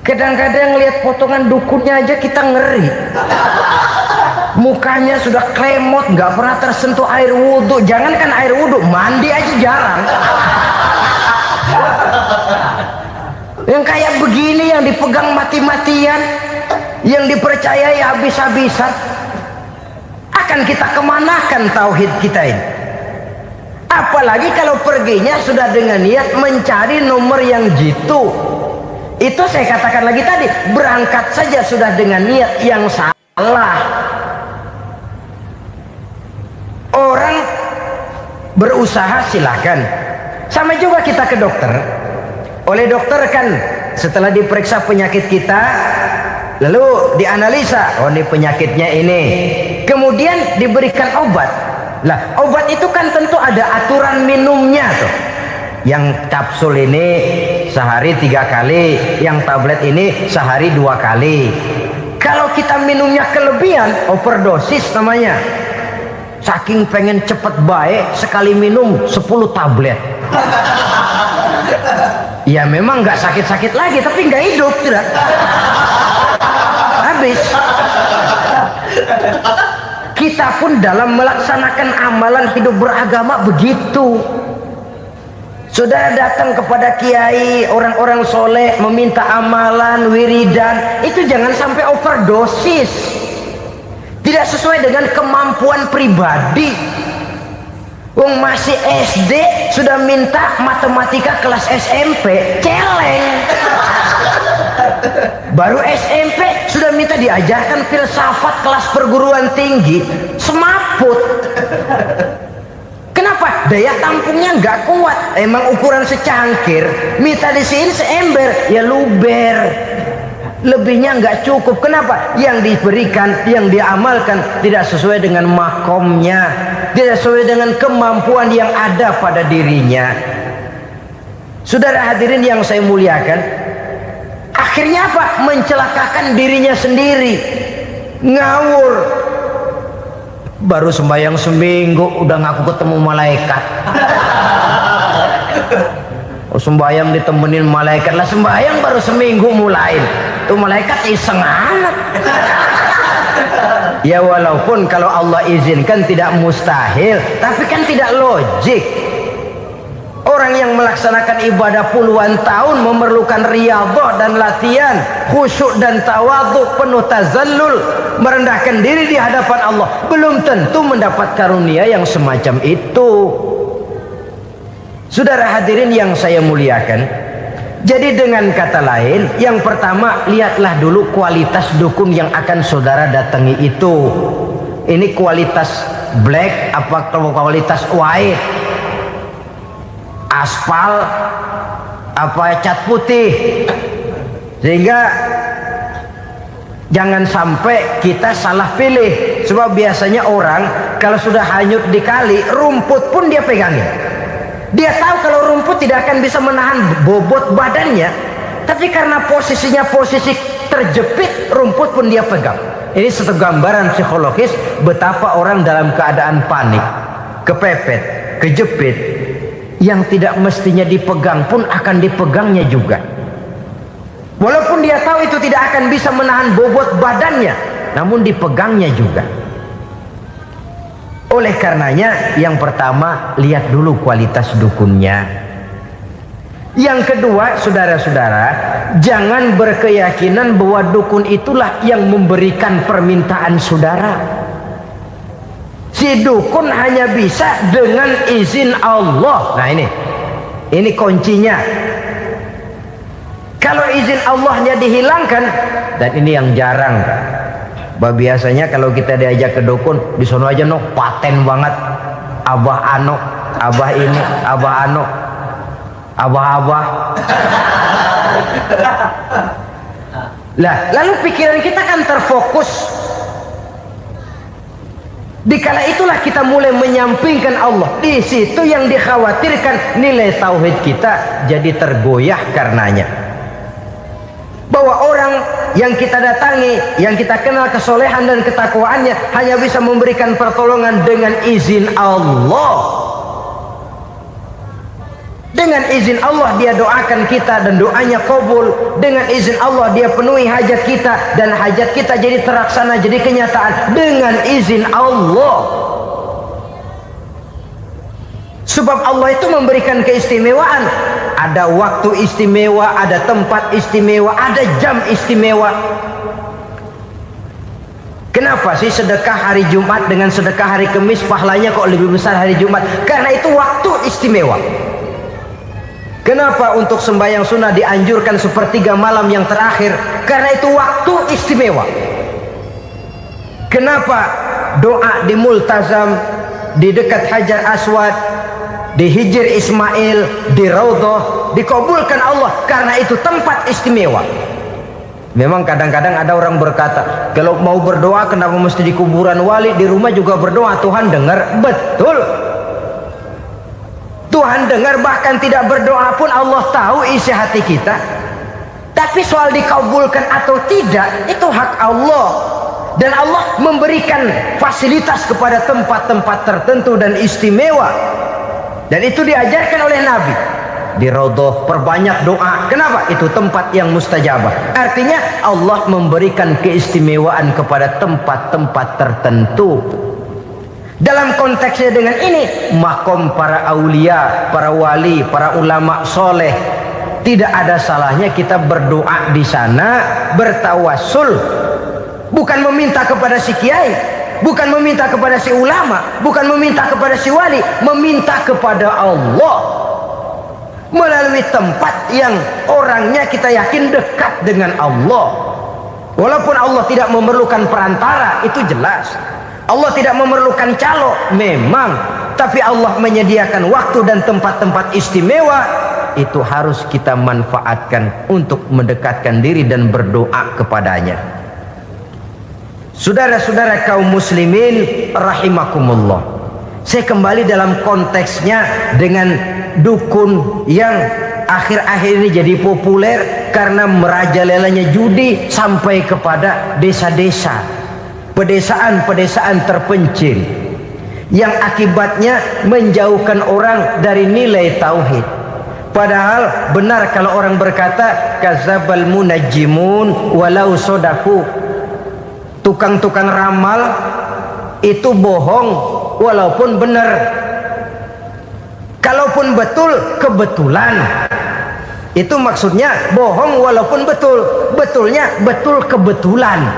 Kadang-kadang lihat potongan dukunnya aja kita ngeri. Mukanya sudah klemot, nggak pernah tersentuh air wudhu. Jangankan air wudhu, mandi aja jarang. Yang kayak begini yang dipegang mati-matian, yang dipercayai habis-habisan, akan kita kemanakan tauhid kita ini? Apalagi kalau perginya sudah dengan niat mencari nomor yang jitu. Itu saya katakan lagi tadi, berangkat saja sudah dengan niat yang salah. Orang berusaha silahkan. Sama juga kita ke dokter. Oleh dokter kan setelah diperiksa penyakit kita, lalu dianalisa, oh ini penyakitnya ini, kemudian diberikan obat. Lah obat itu kan tentu ada aturan minumnya tuh. Yang kapsul ini sehari 3 kali, yang tablet ini sehari 2 kali. Kalau kita minumnya kelebihan, overdosis namanya. Saking pengen cepet baik, sekali minum 10 tablet. Ya memang nggak sakit-sakit lagi, tapi nggak hidup sudah. Habis. Kita pun dalam melaksanakan amalan hidup beragama begitu. Saudara datang kepada kiai, orang-orang soleh, meminta amalan, wiridan, itu jangan sampai overdosis. Tidak sesuai dengan kemampuan pribadi. Wong masih SD sudah minta matematika kelas SMP, celeng. Baru SMP sudah minta diajarkan filsafat kelas perguruan tinggi, semaput. Kenapa? Daya tampungnya nggak kuat. Emang ukuran secangkir, minta di sini seember, ya luber. Lebihnya nggak cukup. Kenapa? Yang diberikan, yang diamalkan tidak sesuai dengan makomnya, tidak sesuai dengan kemampuan yang ada pada dirinya. Saudara hadirin yang saya muliakan, akhirnya apa? Mencelakakan dirinya sendiri, ngawur. Baru sembahyang seminggu udah ngaku ketemu malaikat. Oh, sembahyang ditemenin malaikat lah, sembahyang baru seminggu mulain. Tuh malaikat iseng amat. Ya walaupun kalau Allah izinkan tidak mustahil, tapi kan tidak logik. Orang yang melaksanakan ibadah puluhan tahun memerlukan riyadhah dan latihan, khusyuk dan tawadhu, penuh tazallul, merendahkan diri di hadapan Allah, belum tentu mendapat karunia yang semacam itu. Saudara hadirin yang saya muliakan, jadi dengan kata lain, yang pertama, lihatlah dulu kualitas dukun yang akan saudara datangi itu. Ini kualitas black apa kualitas white, aspal apa cat putih, sehingga jangan sampai kita salah pilih. Sebab biasanya orang kalau sudah hanyut di kali, rumput pun dia pegangin. Dia tahu kalau rumput tidak akan bisa menahan bobot badannya, tapi karena posisinya posisi terjepit, rumput pun dia pegang. Ini satu gambaran psikologis betapa orang dalam keadaan panik, kepepet, kejepit, yang tidak mestinya dipegang pun akan dipegangnya juga. Walaupun dia tahu itu tidak akan bisa menahan bobot badannya, namun dipegangnya juga. Oleh karenanya, yang pertama, lihat dulu kualitas dukunnya. Yang kedua, saudara-saudara, jangan berkeyakinan bahwa dukun itulah yang memberikan permintaan saudara. Si dukun hanya bisa dengan izin Allah. Nah ini kuncinya. Kalau izin Allahnya dihilangkan, dan ini yang jarang. Biasanya kalau kita diajak ke dukun, di sono aja paten banget, Abah Ano, abah ini, abah anu, abah-abah. Lah, lalu pikiran kita kan terfokus. Dikala itulah kita mulai menyampingkan Allah. Di situ yang dikhawatirkan nilai tauhid kita jadi tergoyah karenanya. Bahwa orang yang kita datangi, yang kita kenal kesolehan dan ketakwaannya, hanya bisa memberikan pertolongan dengan izin Allah. Dengan izin Allah dia doakan kita dan doanya kabul. Dengan izin Allah dia penuhi hajat kita dan hajat kita jadi terlaksana, jadi kenyataan dengan izin Allah. Sebab Allah itu memberikan keistimewaan. Ada waktu istimewa, ada tempat istimewa, ada jam istimewa. Kenapa sih sedekah hari Jumat dengan sedekah hari Kamis pahalanya kok lebih besar hari Jumat? Karena itu waktu istimewa. Kenapa untuk sembahyang sunnah dianjurkan sepertiga malam yang terakhir? Karena itu waktu istimewa. Kenapa doa di Multazam, di dekat Hajar Aswad, di Hijr Ismail, di Raudhah dikabulkan Allah? Karena itu tempat istimewa. Memang kadang-kadang ada orang berkata, kalau mau berdoa kenapa mesti di kuburan wali? Di rumah juga berdoa, Tuhan dengar. Betul, Tuhan dengar, bahkan tidak berdoa pun Allah tahu isi hati kita. Tapi soal dikabulkan atau tidak, itu hak Allah. Dan Allah memberikan fasilitas kepada tempat-tempat tertentu dan istimewa. Dan itu diajarkan oleh Nabi. Di Raudhah perbanyak doa. Kenapa? Itu tempat yang mustajabah. Artinya Allah memberikan keistimewaan kepada tempat-tempat tertentu. Dalam konteksnya dengan ini, makom para aulia, para wali, para ulama soleh, tidak ada salahnya kita berdoa di sana, bertawassul, bukan meminta kepada si kiai, bukan meminta kepada si ulama, bukan meminta kepada si wali, meminta kepada Allah melalui tempat yang orangnya kita yakin dekat dengan Allah. Walaupun Allah tidak memerlukan perantara, itu jelas. Allah tidak memerlukan calo, memang. Tapi Allah menyediakan waktu dan tempat-tempat istimewa. Itu harus kita manfaatkan untuk mendekatkan diri dan berdoa kepadanya. Saudara-saudara kaum muslimin rahimakumullah, saya kembali dalam konteksnya dengan dukun yang akhir-akhir ini jadi populer karena merajalelanya judi sampai kepada desa-desa, pedesaan-pedesaan terpencil, yang akibatnya menjauhkan orang dari nilai tauhid. Padahal benar kalau orang berkata kadzabal munajjimun walau sodaku, tukang-tukang ramal itu bohong walaupun benar. Kalaupun betul, kebetulan. Itu maksudnya bohong walaupun betul, betulnya betul kebetulan.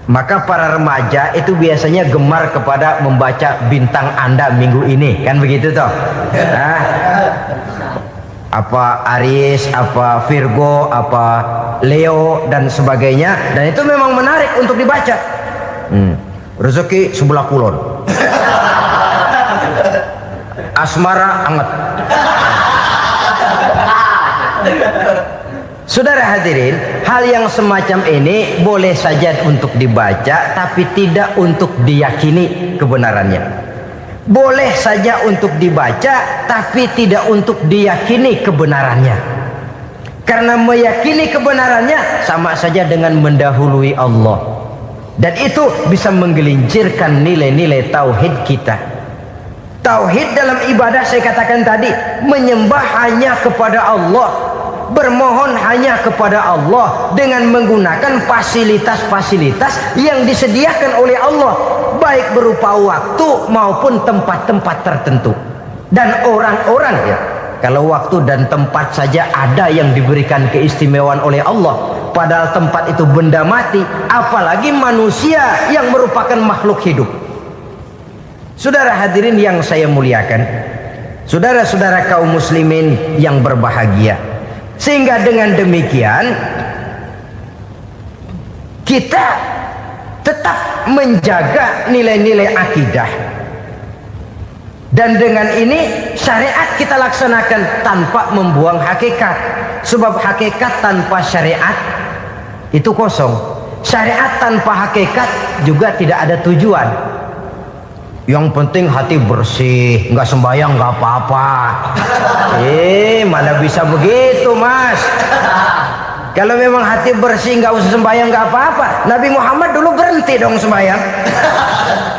Maka para remaja itu biasanya gemar kepada membaca bintang Anda minggu ini, kan begitu toh? Nah, apa Aries, apa Virgo, apa Leo dan sebagainya, dan itu memang menarik untuk dibaca. Rezeki sebelah kulon, asmara anget. Saudara hadirin, hal yang semacam ini boleh saja untuk dibaca, tapi tidak untuk diyakini kebenarannya. Boleh saja untuk dibaca, tapi tidak untuk diyakini kebenarannya. Karena meyakini kebenarannya sama saja dengan mendahului Allah. Dan itu bisa menggelincirkan nilai-nilai tauhid kita. Tauhid dalam ibadah, saya katakan tadi, menyembah hanya kepada Allah, bermohon hanya kepada Allah dengan menggunakan fasilitas-fasilitas yang disediakan oleh Allah, baik berupa waktu maupun tempat-tempat tertentu dan orang-orang. Ya, kalau waktu dan tempat saja ada yang diberikan keistimewaan oleh Allah, padahal tempat itu benda mati, apalagi manusia yang merupakan makhluk hidup. Saudara hadirin yang saya muliakan, saudara-saudara kaum muslimin yang berbahagia, sehingga dengan demikian kita tetap menjaga nilai-nilai akidah. Dan dengan ini syariat kita laksanakan tanpa membuang hakikat. Sebab hakikat tanpa syariat itu kosong. Syariat tanpa hakikat juga tidak ada tujuan. Yang penting hati bersih, nggak sembahyang nggak apa-apa. Mana bisa begitu, Mas? Kalau memang hati bersih nggak usah sembahyang nggak apa-apa. Nabi Muhammad dulu berhenti dong sembahyang.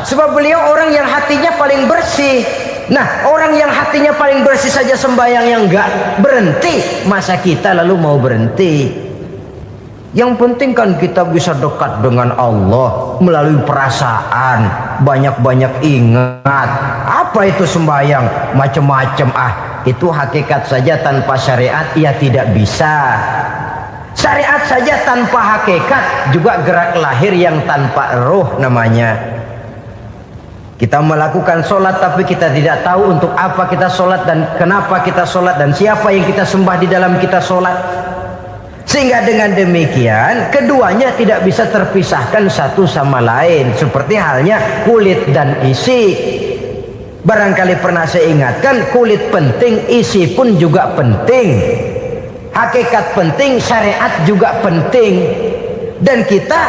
Sebab beliau orang yang hatinya paling bersih. Nah, orang yang hatinya paling bersih saja sembahyang yang nggak berhenti, masa kita lalu mau berhenti? Yang penting kan kita bisa dekat dengan Allah melalui perasaan, banyak-banyak ingat. Apa itu sembahyang? Macam-macam. Itu hakikat saja tanpa syariat ya tidak bisa. Syariat saja tanpa hakikat juga gerak lahir yang tanpa roh namanya. Kita melakukan sholat tapi kita tidak tahu untuk apa kita sholat dan kenapa kita sholat dan siapa yang kita sembah di dalam kita sholat. Sehingga dengan demikian keduanya tidak bisa terpisahkan satu sama lain, seperti halnya kulit dan isi. Barangkali pernah saya ingatkan, kulit penting, isi pun juga penting. Hakikat penting, syariat juga penting. Dan kita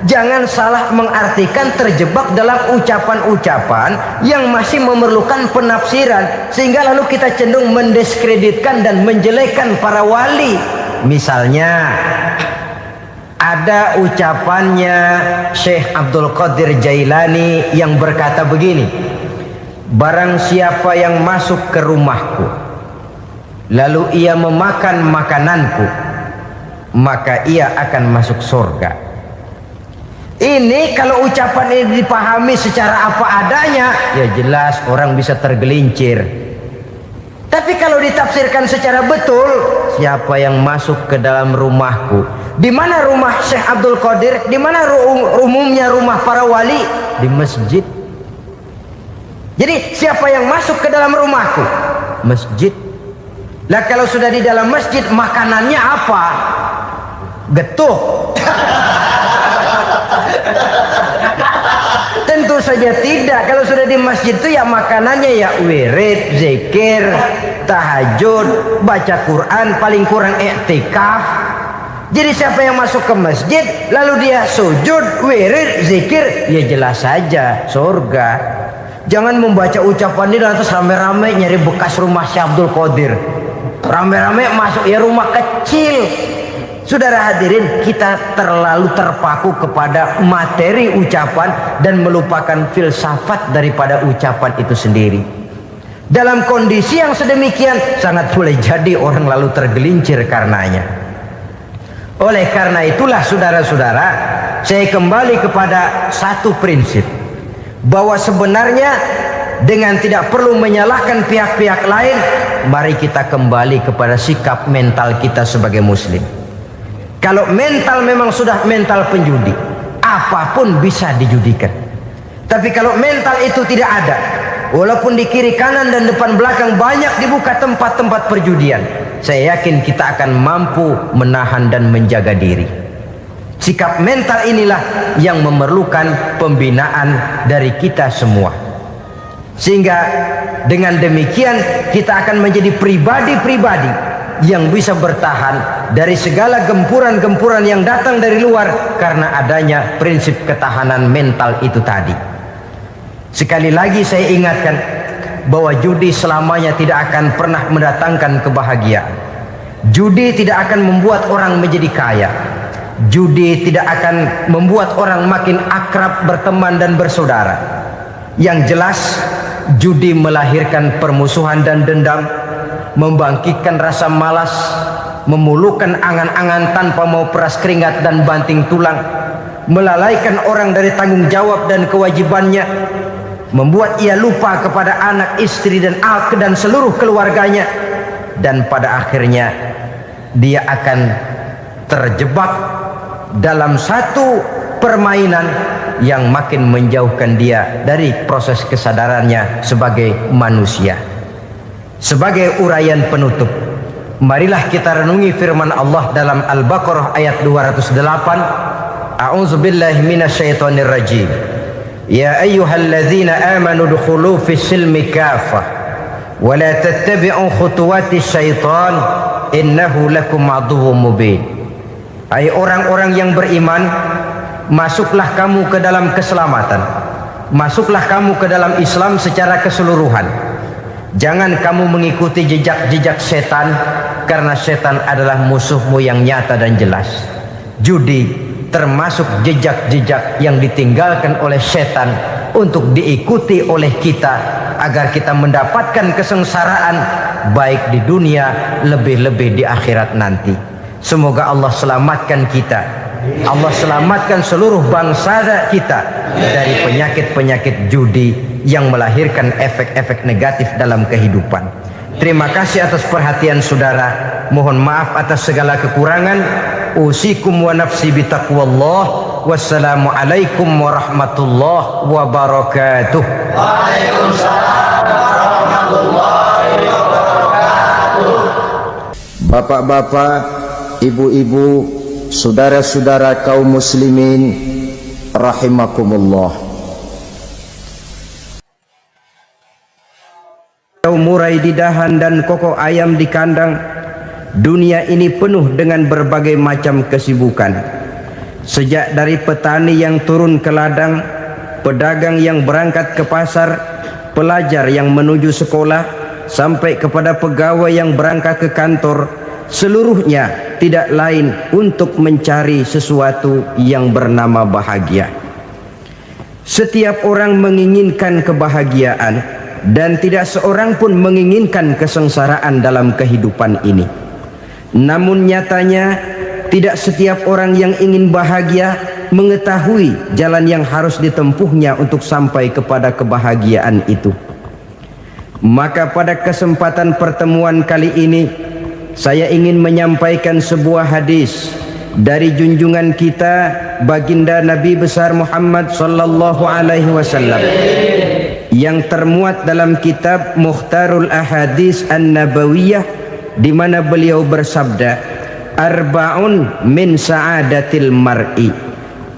jangan salah mengartikan terjebak dalam ucapan-ucapan yang masih memerlukan penafsiran, sehingga lalu kita cenderung mendiskreditkan dan menjelekkan para wali. Misalnya ada ucapannya Syekh Abdul Qadir Jailani yang berkata begini, barang siapa yang masuk ke rumahku lalu ia memakan makananku, maka ia akan masuk surga. Ini kalau ucapan ini dipahami secara apa adanya, ya jelas orang bisa tergelincir. Tapi kalau ditafsirkan secara betul, siapa yang masuk ke dalam rumahku? Di mana rumah Syekh Abdul Qadir? Di mana umumnya rumah para wali? Di masjid. Jadi siapa yang masuk ke dalam rumahku? Masjid. Lah kalau sudah di dalam masjid, makanannya apa? Getuk. Tentu saja tidak. Kalau sudah di masjid itu ya makanannya ya wirid, zikir, tahajud, baca Quran, paling kurang i'tikaf. Jadi siapa yang masuk ke masjid lalu dia sujud, wirid, zikir, ya jelas saja surga. Jangan membaca ucapan ini lantas rame-rame nyari bekas rumah Syekh Abdul Qadir. Rame-rame masuk ya rumah kecil. Saudara hadirin, kita terlalu terpaku kepada materi ucapan dan melupakan filsafat daripada ucapan itu sendiri. Dalam kondisi yang sedemikian sangat boleh jadi orang lalu tergelincir karenanya. Oleh karena itulah saudara-saudara, saya kembali kepada satu prinsip, bahwa sebenarnya dengan tidak perlu menyalahkan pihak-pihak lain, mari kita kembali kepada sikap mental kita sebagai muslim. Kalau mental memang sudah mental penjudi, apapun bisa dijudikan. Tapi kalau mental itu tidak ada, walaupun di kiri kanan dan depan belakang banyak dibuka tempat-tempat perjudian, saya yakin kita akan mampu menahan dan menjaga diri. Sikap mental inilah yang memerlukan pembinaan dari kita semua. Sehingga dengan demikian kita akan menjadi pribadi-pribadi yang bisa bertahan dari segala gempuran-gempuran yang datang dari luar karena adanya prinsip ketahanan mental itu tadi. Sekali lagi saya ingatkan bahwa judi selamanya tidak akan pernah mendatangkan kebahagiaan. Judi tidak akan membuat orang menjadi kaya. Judi tidak akan membuat orang makin akrab berteman dan bersaudara. Yang jelas judi melahirkan permusuhan dan dendam, membangkitkan rasa malas, memulukan angan-angan tanpa mau peras keringat dan banting tulang, melalaikan orang dari tanggung jawab dan kewajibannya, membuat ia lupa kepada anak, istri dan seluruh keluarganya, dan pada akhirnya dia akan terjebak dalam satu permainan yang makin menjauhkan dia dari proses kesadarannya sebagai manusia. Sebagai uraian penutup, marilah kita renungi firman Allah dalam Al-Baqarah ayat 208. A'udzubillahi minasyaitonir rajim. Ya ayyuhalladzina amanu dukhulu fis silmi kafah wa la tattabi'u khutuwati syaitan innahu lakum aduwwum mubin. Hai orang-orang yang beriman, masuklah kamu ke dalam keselamatan, masuklah kamu ke dalam Islam secara keseluruhan. Jangan kamu mengikuti jejak-jejak setan, karena setan adalah musuhmu yang nyata dan jelas. Judi termasuk jejak-jejak yang ditinggalkan oleh setan untuk diikuti oleh kita agar kita mendapatkan kesengsaraan baik di dunia, lebih-lebih di akhirat nanti. Semoga Allah selamatkan kita, Allah selamatkan seluruh bangsa kita dari penyakit-penyakit judi yang melahirkan efek-efek negatif dalam kehidupan. Terima kasih atas perhatian saudara. Mohon maaf atas segala kekurangan. Usikum wa nafsi bitaqwallah. Wassalamualaikum warahmatullahi wabarakatuh. Waalaikumsalam warahmatullahi wabarakatuh. Bapak-bapak, ibu-ibu, saudara-saudara kaum muslimin rahimakumullah. Murai di dahan dan koko ayam di kandang. Dunia ini penuh dengan berbagai macam kesibukan. Sejak dari petani yang turun ke ladang, pedagang yang berangkat ke pasar, pelajar yang menuju sekolah, sampai kepada pegawai yang berangkat ke kantor, seluruhnya tidak lain untuk mencari sesuatu yang bernama bahagia. Setiap orang menginginkan kebahagiaan, dan tidak seorang pun menginginkan kesengsaraan dalam kehidupan ini. Namun nyatanya tidak setiap orang yang ingin bahagia mengetahui jalan yang harus ditempuhnya untuk sampai kepada kebahagiaan itu. Maka pada kesempatan pertemuan kali ini saya ingin menyampaikan sebuah hadis dari junjungan kita baginda Nabi besar Muhammad sallallahu alaihi wasallam yang termuat dalam kitab Mukhtarul Ahadits An-Nabawiyah, di mana beliau bersabda, arba'un min sa'adatil mar'i.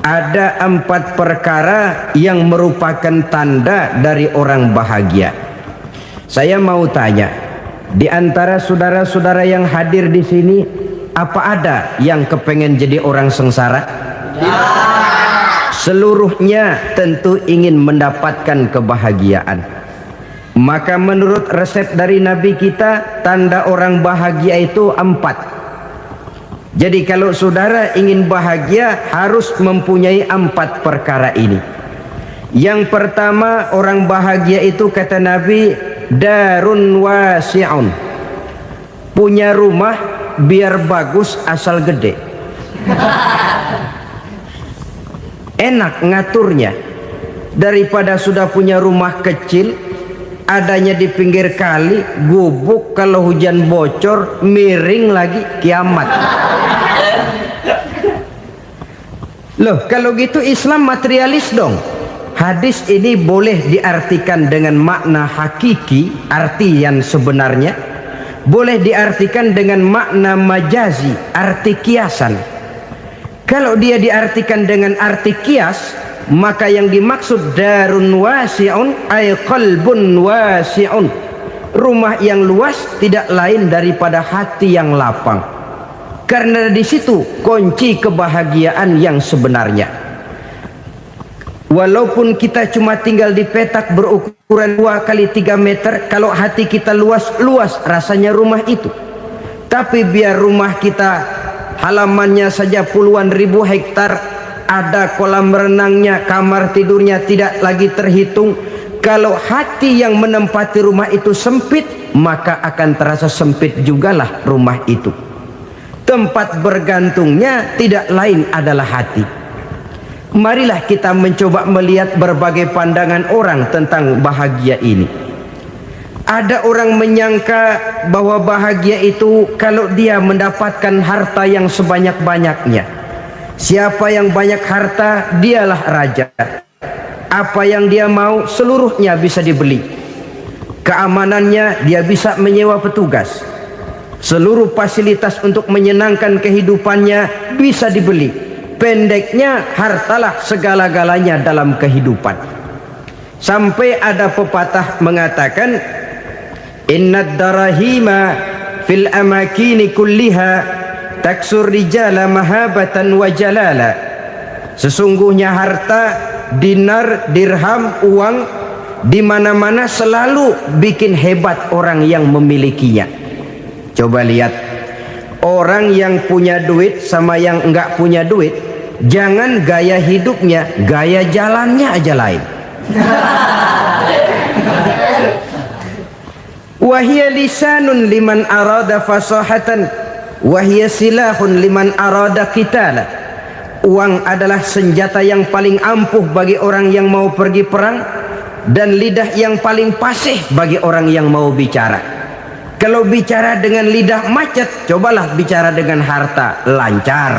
Ada 4 perkara yang merupakan tanda dari orang bahagia. Saya mau tanya, di antara saudara-saudara yang hadir di sini, apa ada yang kepengen jadi orang sengsara? Seluruhnya tentu ingin mendapatkan kebahagiaan. Maka menurut resep dari Nabi kita, tanda orang bahagia itu 4. Jadi kalau saudara ingin bahagia, harus mempunyai 4 perkara ini. Yang pertama, orang bahagia itu kata Nabi, darun wasi'un. Punya rumah biar bagus asal gede. Enak ngaturnya, daripada sudah punya rumah kecil adanya di pinggir kali, gubuk, kalau hujan bocor, miring lagi, kiamat. Loh, kalau gitu Islam materialis dong. Hadis ini boleh diartikan dengan makna hakiki, arti yang sebenarnya, boleh diartikan dengan makna majazi, arti kiasan. Kalau dia diartikan dengan arti kias, maka yang dimaksud darun wasi'un ay qalbun wasi'un. Rumah yang luas tidak lain daripada hati yang lapang. Karena di situ kunci kebahagiaan yang sebenarnya. Walaupun kita cuma tinggal di petak berukuran 2 kali 3 meter, kalau hati kita luas-luas rasanya rumah itu. Tapi biar rumah kita halamannya saja puluhan ribu hektar, ada kolam renangnya, kamar tidurnya tidak lagi terhitung. Kalau hati yang menempati rumah itu sempit, maka akan terasa sempit jugalah rumah itu. Tempat bergantungnya tidak lain adalah hati. Marilah kita mencoba melihat berbagai pandangan orang tentang bahagia ini. Ada orang menyangka bahwa bahagia itu kalau dia mendapatkan harta yang sebanyak-banyaknya. Siapa yang banyak harta, dialah raja. Apa yang dia mau, seluruhnya bisa dibeli. Keamanannya, dia bisa menyewa petugas. Seluruh fasilitas untuk menyenangkan kehidupannya bisa dibeli. Pendeknya, hartalah segala-galanya dalam kehidupan. Sampai ada pepatah mengatakan, innad darahima fil amakini kulliha taksur rijala mahabatan wa jalala. Sesungguhnya harta, dinar, dirham, uang di mana-mana selalu bikin hebat orang yang memilikinya. Coba lihat, orang yang punya duit sama yang enggak punya duit, jangan gaya hidupnya, gaya jalannya aja lain. Wahia lisanun liman arada fasahatan, wahia silahun liman arada qitala. Uang adalah senjata yang paling ampuh bagi orang yang mau pergi perang, dan lidah yang paling fasih bagi orang yang mau bicara. Kalau bicara dengan lidah macet, cobalah bicara dengan harta, lancar.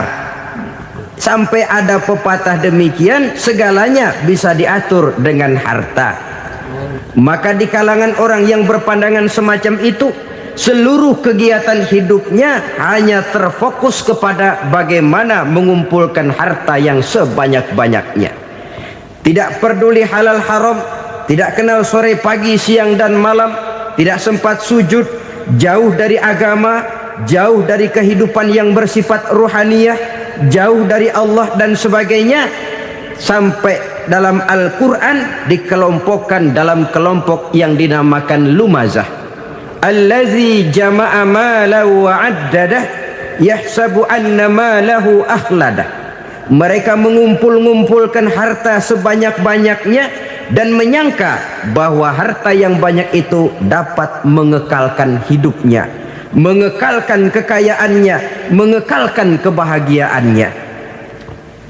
Sampai ada pepatah demikian, segalanya bisa diatur dengan harta. Maka di kalangan orang yang berpandangan semacam itu, seluruh kegiatan hidupnya hanya terfokus kepada bagaimana mengumpulkan harta yang sebanyak-banyaknya. Tidak peduli halal haram, tidak kenal sore pagi siang dan malam, tidak sempat sujud, jauh dari agama, jauh dari kehidupan yang bersifat ruhaniyah, jauh dari Allah dan sebagainya. Sampai dalam Al-Quran dikelompokkan dalam kelompok yang dinamakan lumazah. Allazi jama'a malahu wa addadah yahsabu anna malahu akhladah. Mereka mengumpul-ngumpulkan harta sebanyak-banyaknya dan menyangka bahwa harta yang banyak itu dapat mengekalkan hidupnya, mengekalkan kekayaannya, mengekalkan kebahagiaannya.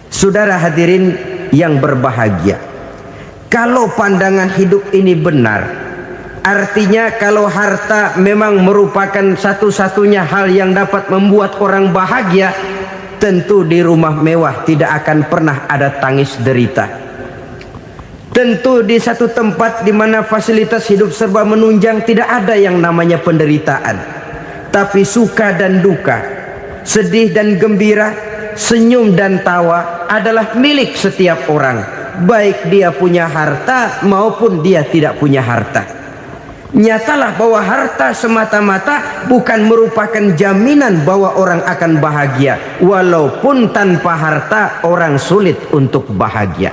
Saudara hadirin yang berbahagia, kalau pandangan hidup ini benar, artinya kalau harta memang merupakan satu-satunya hal yang dapat membuat orang bahagia, tentu di rumah mewah tidak akan pernah ada tangis derita. Tentu di satu tempat di mana fasilitas hidup serba menunjang tidak ada yang namanya penderitaan. Tapi suka dan duka, sedih dan gembira, senyum dan tawa adalah milik setiap orang, baik dia punya harta maupun dia tidak punya harta. Nyatalah bahwa harta semata-mata bukan merupakan jaminan bahwa orang akan bahagia, walaupun tanpa harta orang sulit untuk bahagia.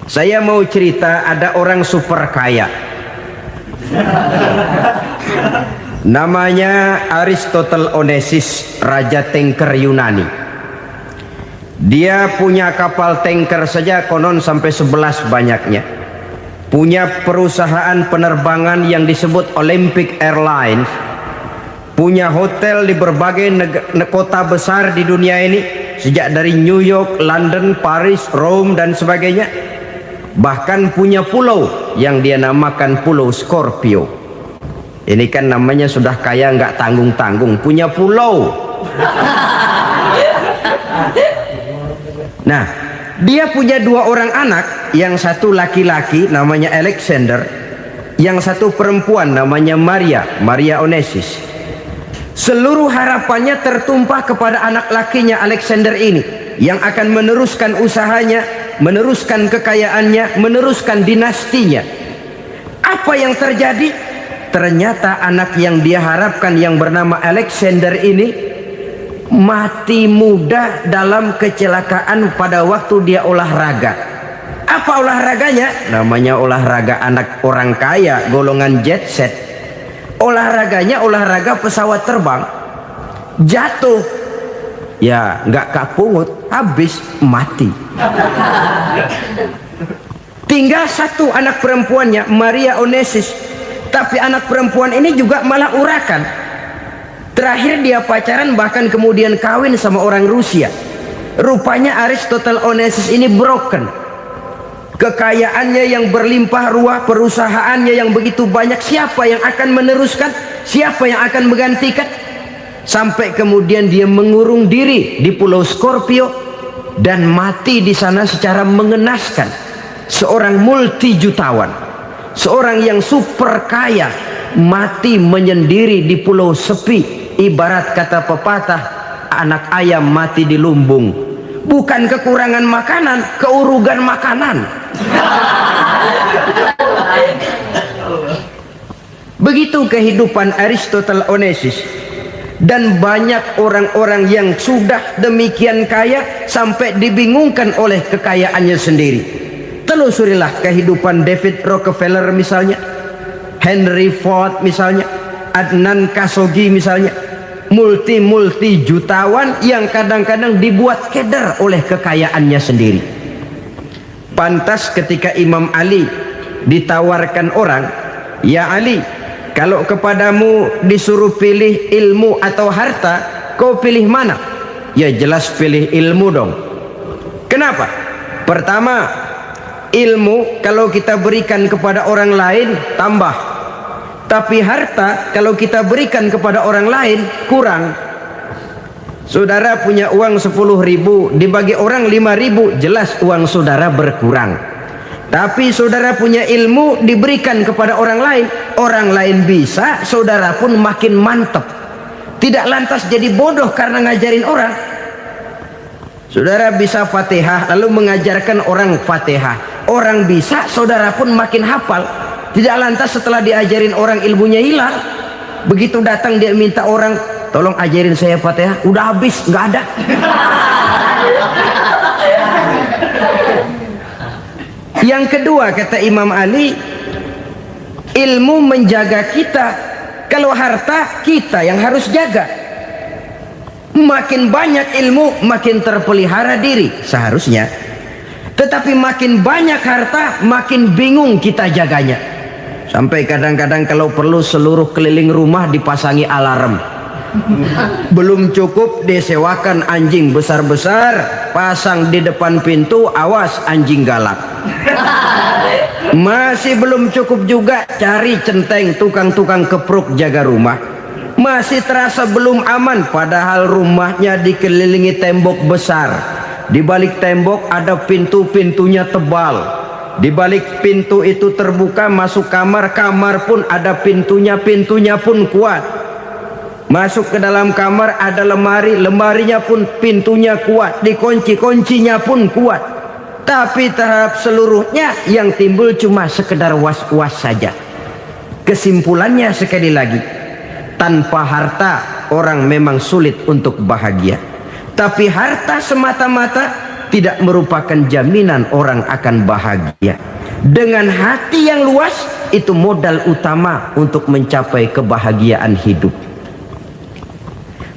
Saya mau cerita, ada orang super kaya, namanya Aristotle Onesimus, raja tanker Yunani. Dia punya kapal tanker saja konon sampai 11 banyaknya. Punya perusahaan penerbangan yang disebut Olympic Airlines. Punya hotel di berbagai kota besar di dunia ini, sejak dari New York, London, Paris, Rome dan sebagainya. Bahkan punya pulau yang dia namakan Pulau Scorpio. Ini kan namanya sudah kaya nggak tanggung-tanggung, punya pulau. Nah, dia punya 2 orang anak, yang satu laki-laki namanya Alexander, yang satu perempuan namanya Maria Onesimus. Seluruh harapannya tertumpah kepada anak lakinya Alexander ini, yang akan meneruskan usahanya, meneruskan kekayaannya, meneruskan dinastinya. Apa yang terjadi? Ternyata anak yang dia harapkan yang bernama Alexander ini mati muda dalam kecelakaan pada waktu dia olahraga. Apa olahraganya? Namanya olahraga anak orang kaya, golongan jet set. Olahraganya olahraga pesawat terbang. Jatuh, ya nggak kapungut, habis mati. Tinggal satu anak perempuannya, Maria Onesimus. Tapi anak perempuan ini juga malah urakan. Terakhir dia pacaran, bahkan kemudian kawin sama orang Rusia. Rupanya Aristotle Onesimus ini broken. Kekayaannya yang berlimpah ruah, perusahaannya yang begitu banyak, siapa yang akan meneruskan? Siapa yang akan menggantikan? Sampai kemudian dia mengurung diri di Pulau Scorpio dan mati di sana secara mengenaskan. Seorang multi jutawan, seorang yang super kaya, mati menyendiri di pulau sepi. Ibarat kata pepatah, anak ayam mati di lumbung. Bukan kekurangan makanan, keurugan makanan. Begitu kehidupan Aristotle Onassis. Dan banyak orang-orang yang sudah demikian kaya sampai dibingungkan oleh kekayaannya sendiri. Telusurilah kehidupan David Rockefeller misalnya, Henry Ford misalnya, Adnan Khashoggi misalnya, multi jutawan yang kadang-kadang dibuat keder oleh kekayaannya sendiri. Pantas ketika Imam Ali ditawarkan orang, "Ya Ali, kalau kepadamu disuruh pilih ilmu atau harta, kau pilih mana?" Ya jelas pilih ilmu dong. Kenapa? Pertama, ilmu kalau kita berikan kepada orang lain tambah. Tapi harta kalau kita berikan kepada orang lain kurang. Saudara punya uang 10.000, dibagi orang 5.000, jelas uang saudara berkurang. Tapi saudara punya ilmu diberikan kepada orang lain bisa, saudara pun makin mantap. Tidak lantas jadi bodoh karena ngajarin orang. Saudara bisa Fatihah lalu mengajarkan orang Fatihah. Orang bisa, saudara pun makin hafal. Tidak lantas setelah diajarin orang ilmunya hilang. Begitu datang dia minta orang, "Tolong ajarin saya Fatihah." Udah habis, nggak ada. Yang kedua kata Imam Ali, ilmu menjaga kita. Kalau harta kita yang harus jaga. Makin banyak ilmu makin terpelihara diri seharusnya. Tetapi makin banyak harta makin bingung kita jaganya. Sampai kadang-kadang kalau perlu seluruh keliling rumah dipasangi alarm. Belum cukup disewakan anjing besar-besar, pasang di depan pintu, awas anjing galak. Masih belum cukup juga, cari centeng tukang-tukang kepruk jaga rumah. Masih terasa belum aman, padahal rumahnya dikelilingi tembok besar. Di balik tembok ada pintu-pintunya tebal. Di balik pintu itu terbuka masuk kamar, kamar pun ada pintunya, pintunya pun kuat. Masuk ke dalam kamar ada lemari, lemarinya pun pintunya kuat, dikunci, kuncinya pun kuat. Tapi terhadap seluruhnya yang timbul cuma sekedar was-was saja. Kesimpulannya sekali lagi, tanpa harta orang memang sulit untuk bahagia. Tapi harta semata-mata tidak merupakan jaminan orang akan bahagia. Dengan hati yang luas, itu modal utama untuk mencapai kebahagiaan hidup.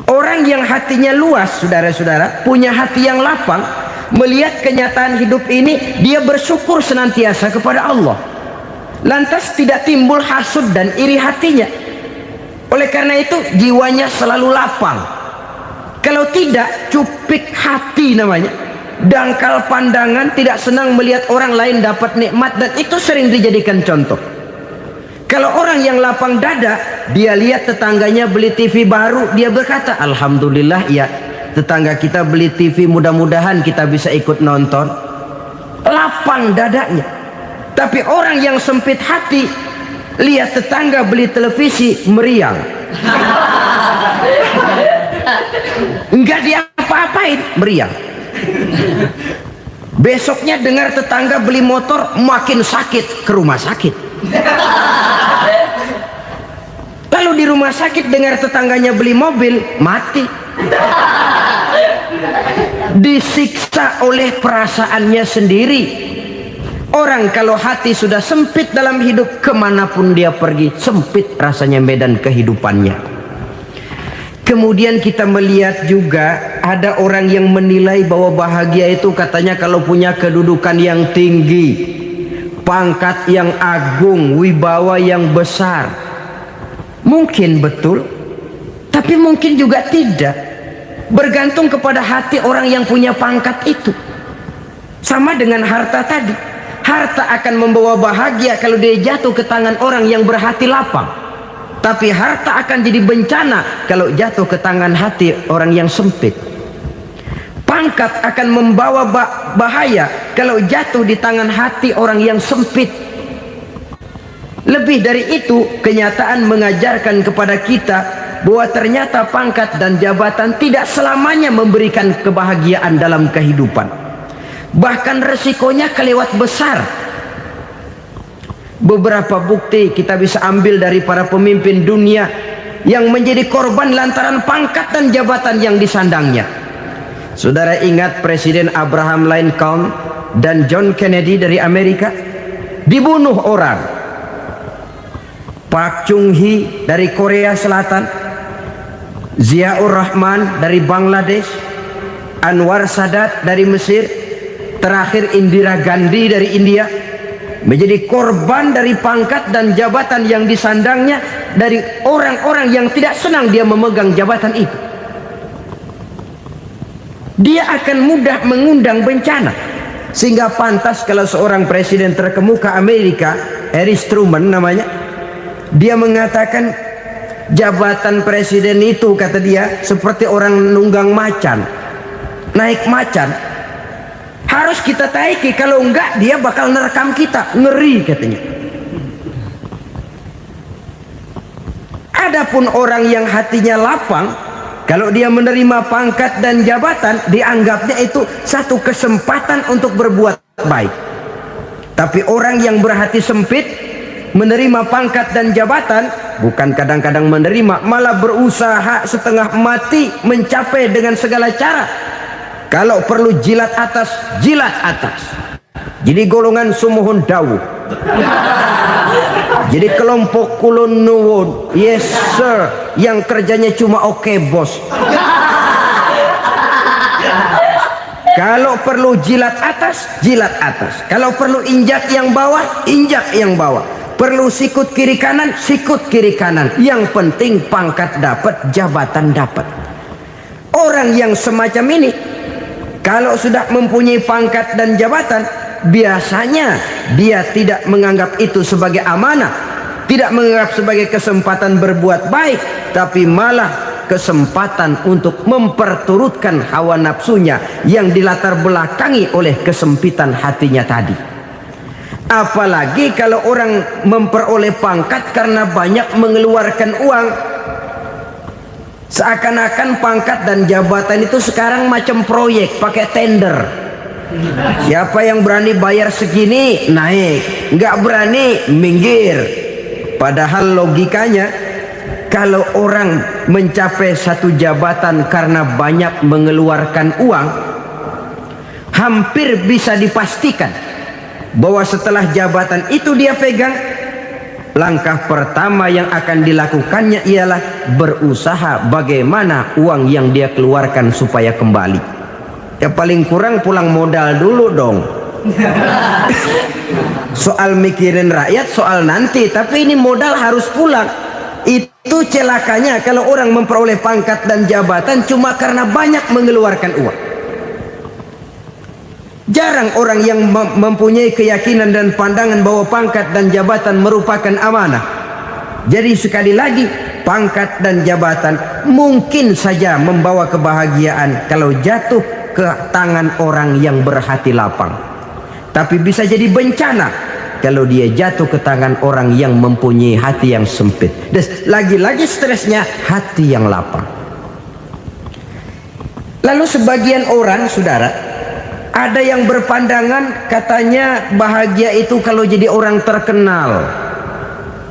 Orang yang hatinya luas, saudara-saudara, punya hati yang lapang, melihat kenyataan hidup ini, dia bersyukur senantiasa kepada Allah. Lantas tidak timbul hasud dan iri hatinya. Oleh karena itu jiwanya selalu lapang. Kalau tidak, cupik hati namanya, dangkal pandangan, tidak senang melihat orang lain dapat nikmat, dan itu sering dijadikan contoh. Kalau orang yang lapang dada, dia lihat tetangganya beli TV baru, dia berkata, "Alhamdulillah ya, tetangga kita beli TV, mudah-mudahan kita bisa ikut nonton." Lapang dadanya. Tapi orang yang sempit hati, lihat tetangga beli televisi, meriang. Enggak diapa-apain, meriang. Besoknya dengar tetangga beli motor, makin sakit, ke rumah sakit. Lalu di rumah sakit dengar tetangganya beli mobil, mati. Disiksa oleh perasaannya sendiri. Orang kalau hati sudah sempit dalam hidup, kemanapun dia pergi, sempit rasanya medan kehidupannya. Kemudian kita melihat juga ada orang yang menilai bahwa bahagia itu katanya kalau punya kedudukan yang tinggi, pangkat yang agung, wibawa yang besar. Mungkin betul, tapi mungkin juga tidak. Bergantung kepada hati orang yang punya pangkat itu. Sama dengan harta tadi. Harta akan membawa bahagia kalau dia jatuh ke tangan orang yang berhati lapang. Tapi harta akan jadi bencana kalau jatuh ke tangan hati orang yang sempit. Pangkat akan membawa bahaya kalau jatuh di tangan hati orang yang sempit. Lebih dari itu, kenyataan mengajarkan kepada kita bahwa ternyata pangkat dan jabatan tidak selamanya memberikan kebahagiaan dalam kehidupan. Bahkan resikonya kelewat besar. Beberapa bukti kita bisa ambil dari para pemimpin dunia yang menjadi korban lantaran pangkat dan jabatan yang disandangnya. Saudara ingat Presiden Abraham Lincoln dan John Kennedy dari Amerika dibunuh orang. Park Chung-hee dari Korea Selatan, Ziaur Rahman dari Bangladesh, Anwar Sadat dari Mesir, terakhir Indira Gandhi dari India, menjadi korban dari pangkat dan jabatan yang disandangnya dari orang-orang yang tidak senang dia memegang jabatan itu. Dia akan mudah mengundang bencana, sehingga pantas kalau seorang presiden terkemuka Amerika, Harry Truman namanya, dia mengatakan jabatan presiden itu, kata dia, seperti orang nunggang macan, naik macan. Harus kita taiki, kalau enggak dia bakal nerekam kita, ngeri katanya. Adapun orang yang hatinya lapang, kalau dia menerima pangkat dan jabatan, dianggapnya itu satu kesempatan untuk berbuat baik. Tapi orang yang berhati sempit, menerima pangkat dan jabatan, bukan kadang-kadang menerima, malah berusaha setengah mati mencapai dengan segala cara. Kalau perlu jilat atas, jilat atas. Jadi golongan sumuhun dawu. Jadi kelompok kulon nuwun, yes sir, yang kerjanya cuma oke bos. Kalau perlu jilat atas, jilat atas. Kalau perlu injak yang bawah, injak yang bawah. Perlu sikut kiri kanan, sikut kiri kanan. Yang penting pangkat dapat, jabatan dapat. Orang yang semacam ini, kalau sudah mempunyai pangkat dan jabatan, biasanya dia tidak menganggap itu sebagai amanah, tidak menganggap sebagai kesempatan berbuat baik, tapi malah kesempatan untuk memperturutkan hawa nafsunya yang dilatar belakangi oleh kesempitan hatinya tadi. Apalagi kalau orang memperoleh pangkat karena banyak mengeluarkan uang, seakan-akan pangkat dan jabatan itu sekarang macam proyek, pakai tender. Siapa yang berani bayar segini naik, nggak berani minggir. Padahal logikanya, kalau orang mencapai satu jabatan karena banyak mengeluarkan uang, hampir bisa dipastikan bahwa setelah jabatan itu dia pegang, langkah pertama yang akan dilakukannya ialah berusaha bagaimana uang yang dia keluarkan supaya kembali. Ya paling kurang pulang modal dulu dong. Soal mikirin rakyat soal nanti, tapi ini modal harus pulang. Itu celakanya kalau orang memperoleh pangkat dan jabatan cuma karena banyak mengeluarkan uang. Jarang orang yang mempunyai keyakinan dan pandangan bahwa pangkat dan jabatan merupakan amanah. Jadi sekali lagi, pangkat dan jabatan mungkin saja membawa kebahagiaan kalau jatuh ke tangan orang yang berhati lapang. Tapi bisa jadi bencana kalau dia jatuh ke tangan orang yang mempunyai hati yang sempit. Dan lagi-lagi stresnya hati yang lapang. Lalu sebagian orang, saudara, ada yang berpandangan katanya bahagia itu kalau jadi orang terkenal,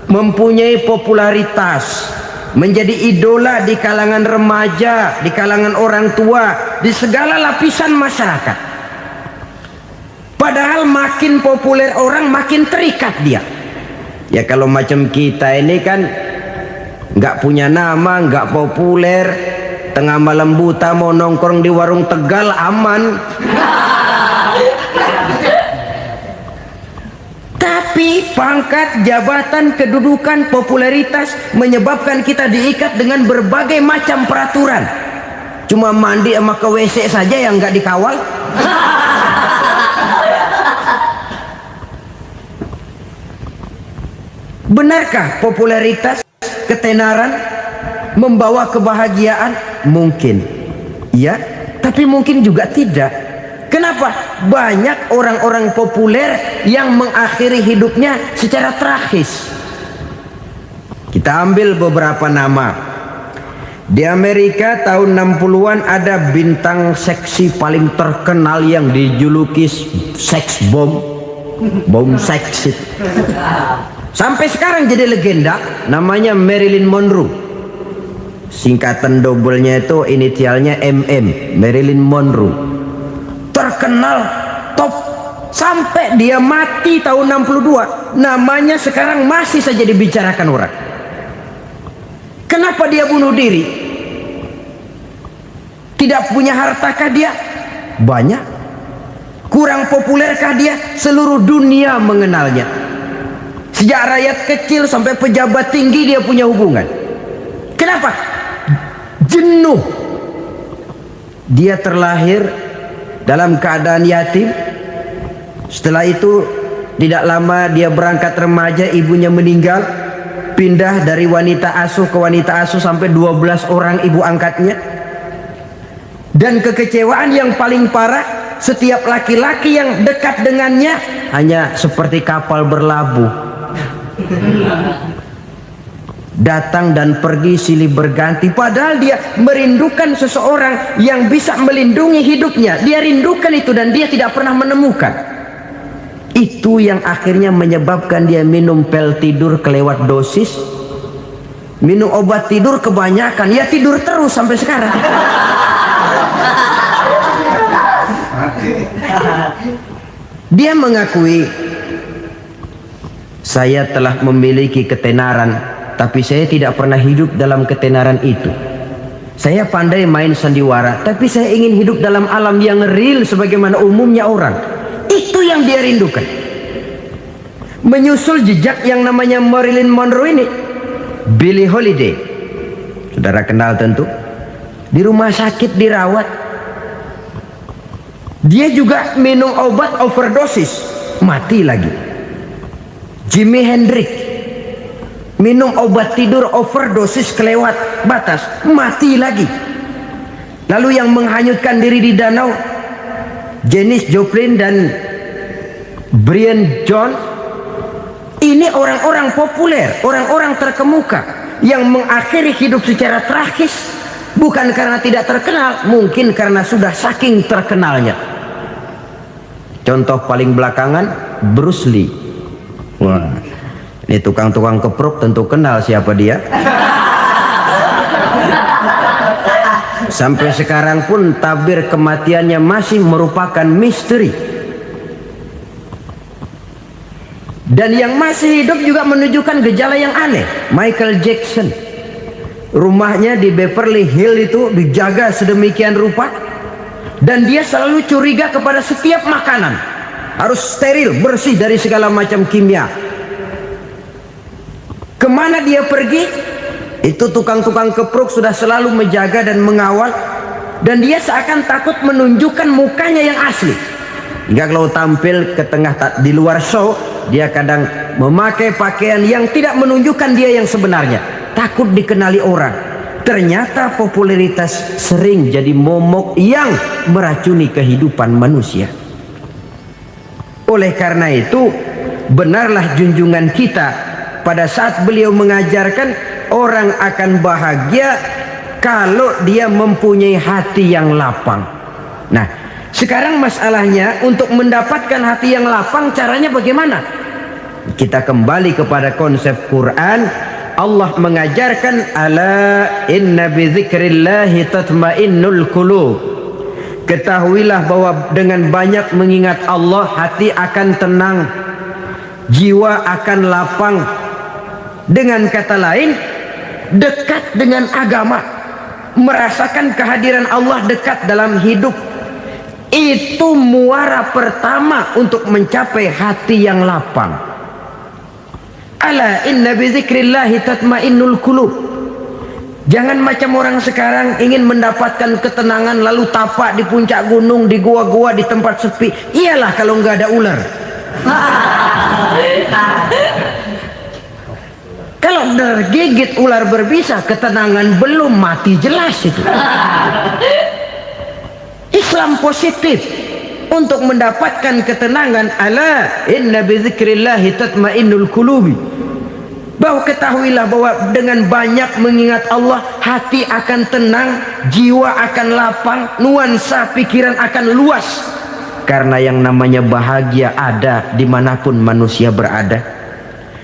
mempunyai popularitas, menjadi idola di kalangan remaja, di kalangan orang tua, di segala lapisan masyarakat. Padahal makin populer orang, makin terikat dia. Ya kalau macam kita ini kan nggak punya nama, nggak populer, tengah malam buta mau nongkrong di warung Tegal aman. Tapi pangkat, jabatan, kedudukan, popularitas menyebabkan kita diikat dengan berbagai macam peraturan. Cuma mandi sama ke WC saja yang nggak dikawal. Benarkah popularitas, ketenaran membawa kebahagiaan? Mungkin, ya, tapi mungkin juga tidak. Kenapa? Banyak orang-orang populer yang mengakhiri hidupnya secara tragis. Kita ambil beberapa nama. Di Amerika tahun 60-an ada bintang seksi paling terkenal yang dijuluki seks bom, bom seks. Sampai sekarang jadi legenda, namanya Marilyn Monroe. Singkatan double-nya itu inisialnya MM, Marilyn Monroe. Terkenal, top, sampai dia mati tahun 62. Namanya sekarang masih saja dibicarakan orang. Kenapa dia bunuh diri? Tidak punya hartakah dia? Banyak. Kurang populerkah dia? Seluruh dunia mengenalnya. Sejak rakyat kecil sampai pejabat tinggi dia punya hubungan. Kenapa? Jenuh. Dia terlahir dalam keadaan yatim. Setelah itu tidak lama dia berangkat remaja, ibunya meninggal. Pindah dari wanita asuh ke wanita asuh sampai 12 orang ibu angkatnya. Dan kekecewaan yang paling parah, setiap laki-laki yang dekat dengannya hanya seperti kapal berlabuh. Datang dan pergi silih berganti, padahal dia merindukan seseorang yang bisa melindungi hidupnya. Dia rindukan itu dan dia tidak pernah menemukan. Itu yang akhirnya menyebabkan dia minum pil tidur kelewat dosis, minum obat tidur kebanyakan, ya tidur terus sampai sekarang. Dia mengakui, saya telah memiliki ketenaran, tapi saya tidak pernah hidup dalam ketenaran itu. Saya pandai main sandiwara, tapi saya ingin hidup dalam alam yang real sebagaimana umumnya orang. Itu yang dia rindukan. Menyusul jejak yang namanya Marilyn Monroe ini, Billie Holiday, saudara kenal tentu, di rumah sakit dirawat. Dia juga minum obat overdosis, mati lagi. Jimi Hendrix minum obat tidur overdosis kelewat batas, mati lagi. Lalu yang menghanyutkan diri di danau, Janis Joplin dan Brian Jones. Ini orang-orang populer, orang-orang terkemuka yang mengakhiri hidup secara tragis, bukan karena tidak terkenal, mungkin karena sudah saking terkenalnya. Contoh paling belakangan, Bruce Lee. Wah, ini tukang-tukang keprok tentu kenal siapa dia. Sampai sekarang pun tabir kematiannya masih merupakan misteri. Dan yang masih hidup juga menunjukkan gejala yang aneh. Michael Jackson, rumahnya di Beverly Hills itu dijaga sedemikian rupa, dan dia selalu curiga kepada setiap makanan harus steril, bersih dari segala macam kimia. Kemana dia pergi, itu tukang-tukang keprok sudah selalu menjaga dan mengawal, dan dia seakan takut menunjukkan mukanya yang asli. Hingga kalau tampil ke tengah di luar show, dia kadang memakai pakaian yang tidak menunjukkan dia yang sebenarnya, takut dikenali orang. Ternyata popularitas sering jadi momok yang meracuni kehidupan manusia. Oleh karena itu, benarlah junjungan kita pada saat beliau mengajarkan orang akan bahagia kalau dia mempunyai hati yang lapang. Nah, sekarang masalahnya untuk mendapatkan hati yang lapang, caranya bagaimana? Kita kembali kepada konsep Quran. Allah mengajarkan, ala inna bi dzikrillahi tatmainnul qulub. Ketahuilah bahwa dengan banyak mengingat Allah, hati akan tenang, jiwa akan lapang. Dengan kata lain, dekat dengan agama, merasakan kehadiran Allah dekat dalam hidup. Itu muara pertama untuk mencapai hati yang lapang. Ala inna bi dzikrillahi tatmainnul qulub. Jangan macam orang sekarang ingin mendapatkan ketenangan lalu tapak di puncak gunung, di gua-gua, di tempat sepi. Iyalah kalau nggak ada ular. Kalau tergigit ular berbisa, ketenangan belum, mati jelas itu. Islam positif untuk mendapatkan ketenangan. Ala inna bi dzikrillahi tatmainnul qulubi. Bahwa ketahuilah bahwa dengan banyak mengingat Allah, hati akan tenang, jiwa akan lapang, nuansa pikiran akan luas. Karena yang namanya bahagia ada dimanapun manusia berada.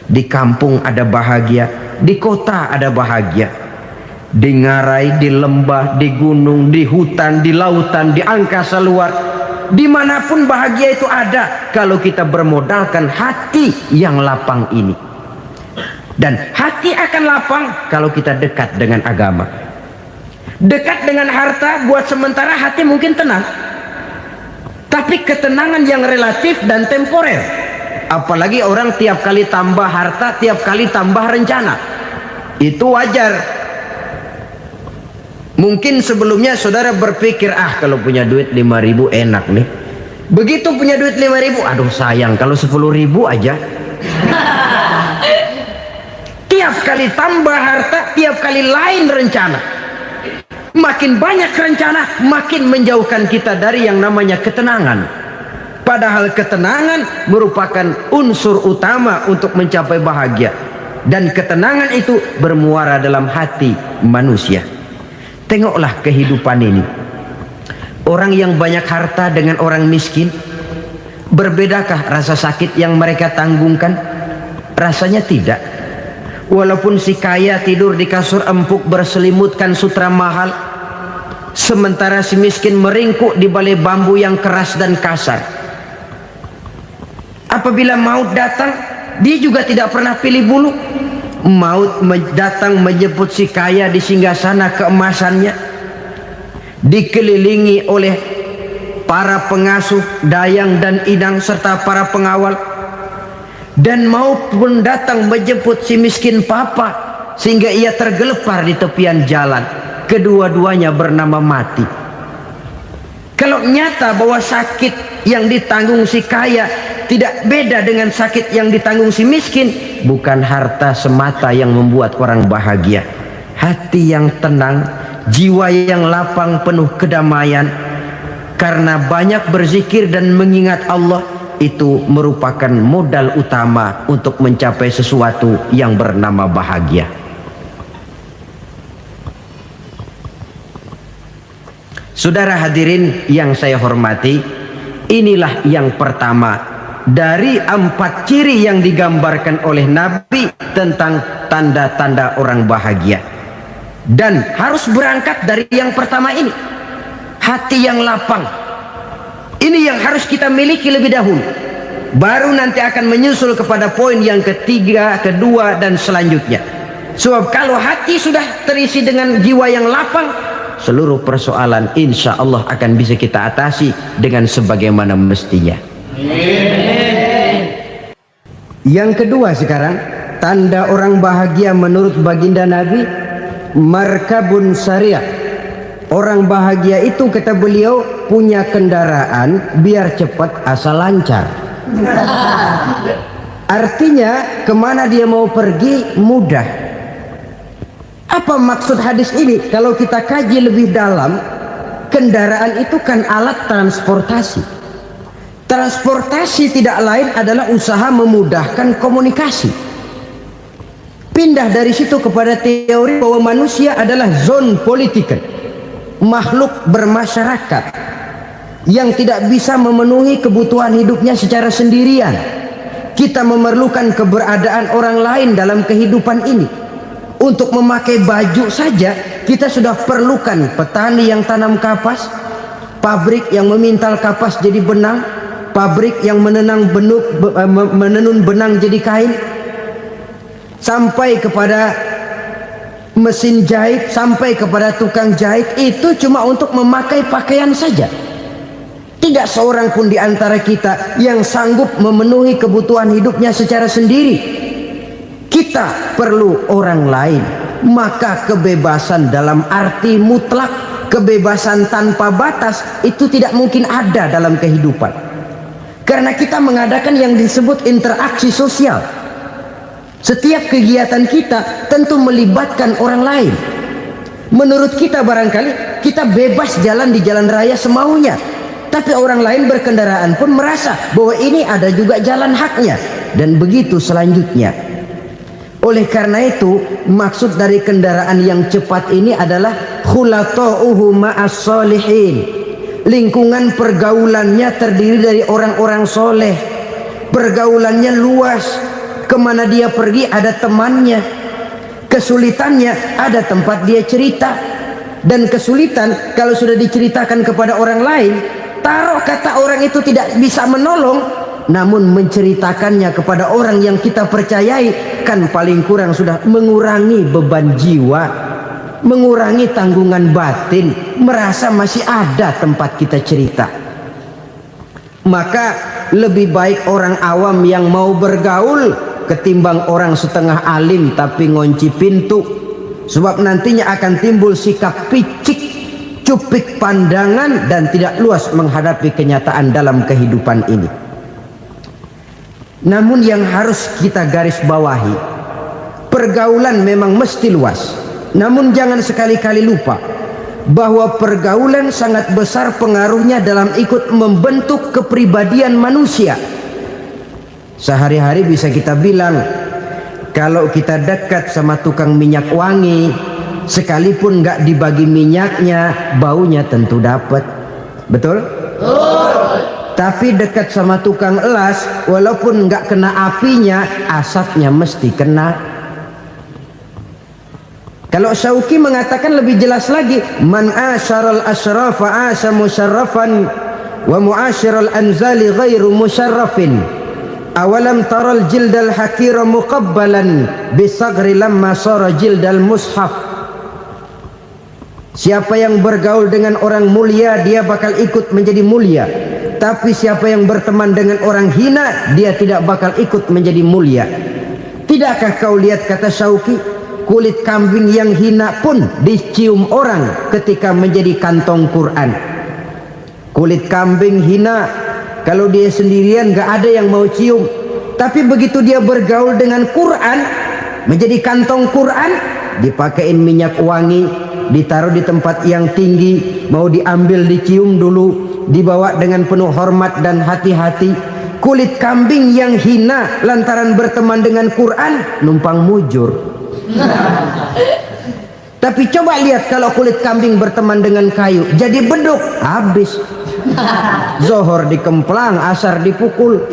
Di kampung ada bahagia, di kota ada bahagia, di ngarai, di lembah, di gunung, di hutan, di lautan, di angkasa luar, dimanapun bahagia itu ada kalau kita bermodalkan hati yang lapang ini. Dan hati akan lapang kalau kita dekat dengan agama. Dekat dengan harta buat sementara hati mungkin tenang, tapi ketenangan yang relatif dan temporer. Apalagi orang tiap kali tambah harta, tiap kali tambah rencana. Itu wajar. Mungkin sebelumnya saudara berpikir, kalau punya duit 5.000 enak nih. Begitu punya duit 5.000, aduh sayang kalau 10.000 aja. Tiap kali tambah harta, tiap kali lain rencana. Makin banyak rencana, makin menjauhkan kita dari yang namanya ketenangan. Padahal ketenangan merupakan unsur utama untuk mencapai bahagia. Dan ketenangan itu bermuara dalam hati manusia. Tengoklah kehidupan ini. Orang yang banyak harta dengan orang miskin, berbedakah rasa sakit yang mereka tanggungkan? Rasanya tidak. Walaupun si kaya tidur di kasur empuk berselimutkan sutra mahal, sementara si miskin meringkuk di balai bambu yang keras dan kasar. Apabila maut datang, dia juga tidak pernah pilih bulu. Maut datang menjemput si kaya di singgasana keemasannya, dikelilingi oleh para pengasuh, dayang dan idang serta para pengawal. Dan maut pun datang menjemput si miskin papa, sehingga ia tergelepar di tepian jalan. Kedua-duanya bernama mati. Kalau nyata bahwa sakit yang ditanggung si kaya tidak beda dengan sakit yang ditanggung si miskin, bukan harta semata yang membuat orang bahagia. Hati yang tenang, jiwa yang lapang penuh kedamaian, karena banyak berzikir dan mengingat Allah, itu merupakan modal utama untuk mencapai sesuatu yang bernama bahagia. Saudara hadirin yang saya hormati, inilah yang pertama dari 4 ciri yang digambarkan oleh Nabi tentang tanda-tanda orang bahagia. Dan harus berangkat dari yang pertama ini, hati yang lapang. Ini yang harus kita miliki lebih dahulu. Baru nanti akan menyusul kepada poin yang ketiga, kedua, dan selanjutnya. Sebab kalau hati sudah terisi dengan jiwa yang lapang, seluruh persoalan insya Allah akan bisa kita atasi dengan sebagaimana mestinya. Yang kedua sekarang, tanda orang bahagia menurut baginda Nabi, markabun syariah. Orang bahagia itu, kata beliau, punya kendaraan biar cepat asal lancar. Artinya kemana dia mau pergi mudah. Apa maksud hadis ini? Kalau kita kaji lebih dalam, kendaraan itu kan alat transportasi. Transportasi tidak lain adalah usaha memudahkan komunikasi. Pindah dari situ kepada teori bahwa manusia adalah zon political, makhluk bermasyarakat yang tidak bisa memenuhi kebutuhan hidupnya secara sendirian. Kita memerlukan keberadaan orang lain dalam kehidupan ini. Untuk memakai baju saja kita sudah perlukan petani yang tanam kapas, pabrik yang memintal kapas jadi benang, pabrik yang menenun benang jadi kain, sampai kepada mesin jahit, sampai kepada tukang jahit. Itu cuma untuk memakai pakaian saja. Tidak seorang pun di antara kita yang sanggup memenuhi kebutuhan hidupnya secara sendiri. Kita perlu orang lain. Maka kebebasan dalam arti mutlak, kebebasan tanpa batas, itu tidak mungkin ada dalam kehidupan. Karena kita mengadakan yang disebut interaksi sosial. Setiap kegiatan kita tentu melibatkan orang lain. Menurut kita barangkali kita bebas jalan di jalan raya semaunya, tapi orang lain berkendaraan pun merasa bahwa ini ada juga jalan haknya. Dan begitu selanjutnya. Oleh karena itu, maksud dari kendaraan yang cepat ini adalah khulata'uhu ma'as solihin. Lingkungan pergaulannya terdiri dari orang-orang soleh. Pergaulannya luas. Kemana dia pergi ada temannya. Kesulitannya ada tempat dia cerita. Dan kesulitan kalau sudah diceritakan kepada orang lain, taruh kata orang itu tidak bisa menolong, namun menceritakannya kepada orang yang kita percayai, kan paling kurang sudah mengurangi beban jiwa, mengurangi tanggungan batin, merasa masih ada tempat kita cerita. Maka lebih baik orang awam yang mau bergaul ketimbang orang setengah alim tapi ngunci pintu. Sebab nantinya akan timbul sikap picik, cupik pandangan, dan tidak luas menghadapi kenyataan dalam kehidupan ini. Namun yang harus kita garis bawahi, pergaulan memang mesti luas. Namun jangan sekali-kali lupa bahwa pergaulan sangat besar pengaruhnya dalam ikut membentuk kepribadian manusia. Sehari-hari bisa kita bilang, kalau kita dekat sama tukang minyak wangi, sekalipun nggak dibagi minyaknya, baunya tentu dapat. Betul? Tapi dekat sama tukang elas, walaupun nggak kena apinya, asapnya mesti kena. Kalau Syauqi mengatakan lebih jelas lagi, man asyaral asyrafa asya musyarrafan wa muasyiral anzali ghairu musyarrafin. Awalam taral jildal hakira muqabbalan bisagri lamma sara jildal mushaf. Siapa yang bergaul dengan orang mulia, dia bakal ikut menjadi mulia. Tapi siapa yang berteman dengan orang hina, dia tidak bakal ikut menjadi mulia. Tidakkah kau lihat, kata Syauqi, kulit kambing yang hina pun dicium orang ketika menjadi kantong Quran. Kulit kambing hina, kalau dia sendirian gak ada yang mau cium. Tapi begitu dia bergaul dengan Quran, menjadi kantong Quran, dipakein minyak wangi, ditaruh di tempat yang tinggi, mau diambil dicium dulu, dibawa dengan penuh hormat dan hati-hati. Kulit kambing yang hina lantaran berteman dengan Quran, numpang mujur. Tapi coba lihat kalau kulit kambing berteman dengan kayu, jadi beduk, habis. Zohor dikemplang, asar dipukul.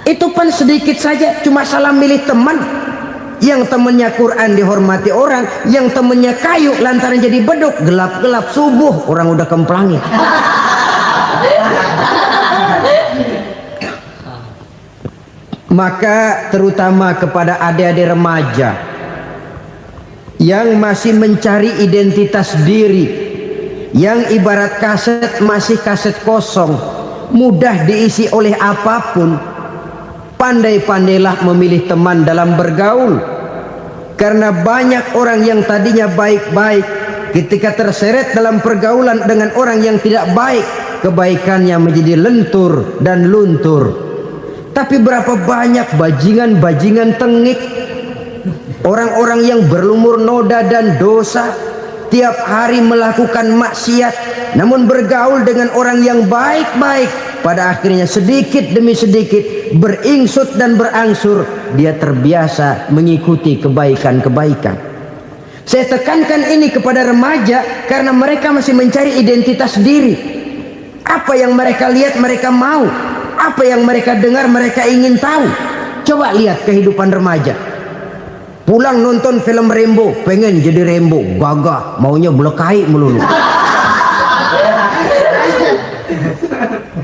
Itu pun sedikit saja, cuma salah milih teman. Yang temannya Quran dihormati orang, yang temannya kayu lantaran jadi beduk, gelap-gelap subuh orang udah kemplangnya. Maka terutama kepada adik-adik remaja yang masih mencari identitas diri, yang ibarat kaset masih kaset kosong, mudah diisi oleh apapun, pandai-pandailah memilih teman dalam bergaul. Karena banyak orang yang tadinya baik-baik, ketika terseret dalam pergaulan dengan orang yang tidak baik, kebaikannya menjadi lentur dan luntur. Tapi berapa banyak bajingan-bajingan tengik, orang-orang yang berlumur noda dan dosa, tiap hari melakukan maksiat, namun bergaul dengan orang yang baik-baik, pada akhirnya sedikit demi sedikit beringsut dan berangsur dia terbiasa mengikuti kebaikan-kebaikan. Saya tekankan ini kepada remaja karena mereka masih mencari identitas diri. Apa yang mereka lihat mereka mau, apa yang mereka dengar mereka ingin tahu. Coba lihat kehidupan remaja. Pulang nonton film Rambo, pengen jadi Rambo, gagah, maunya belekai melulu.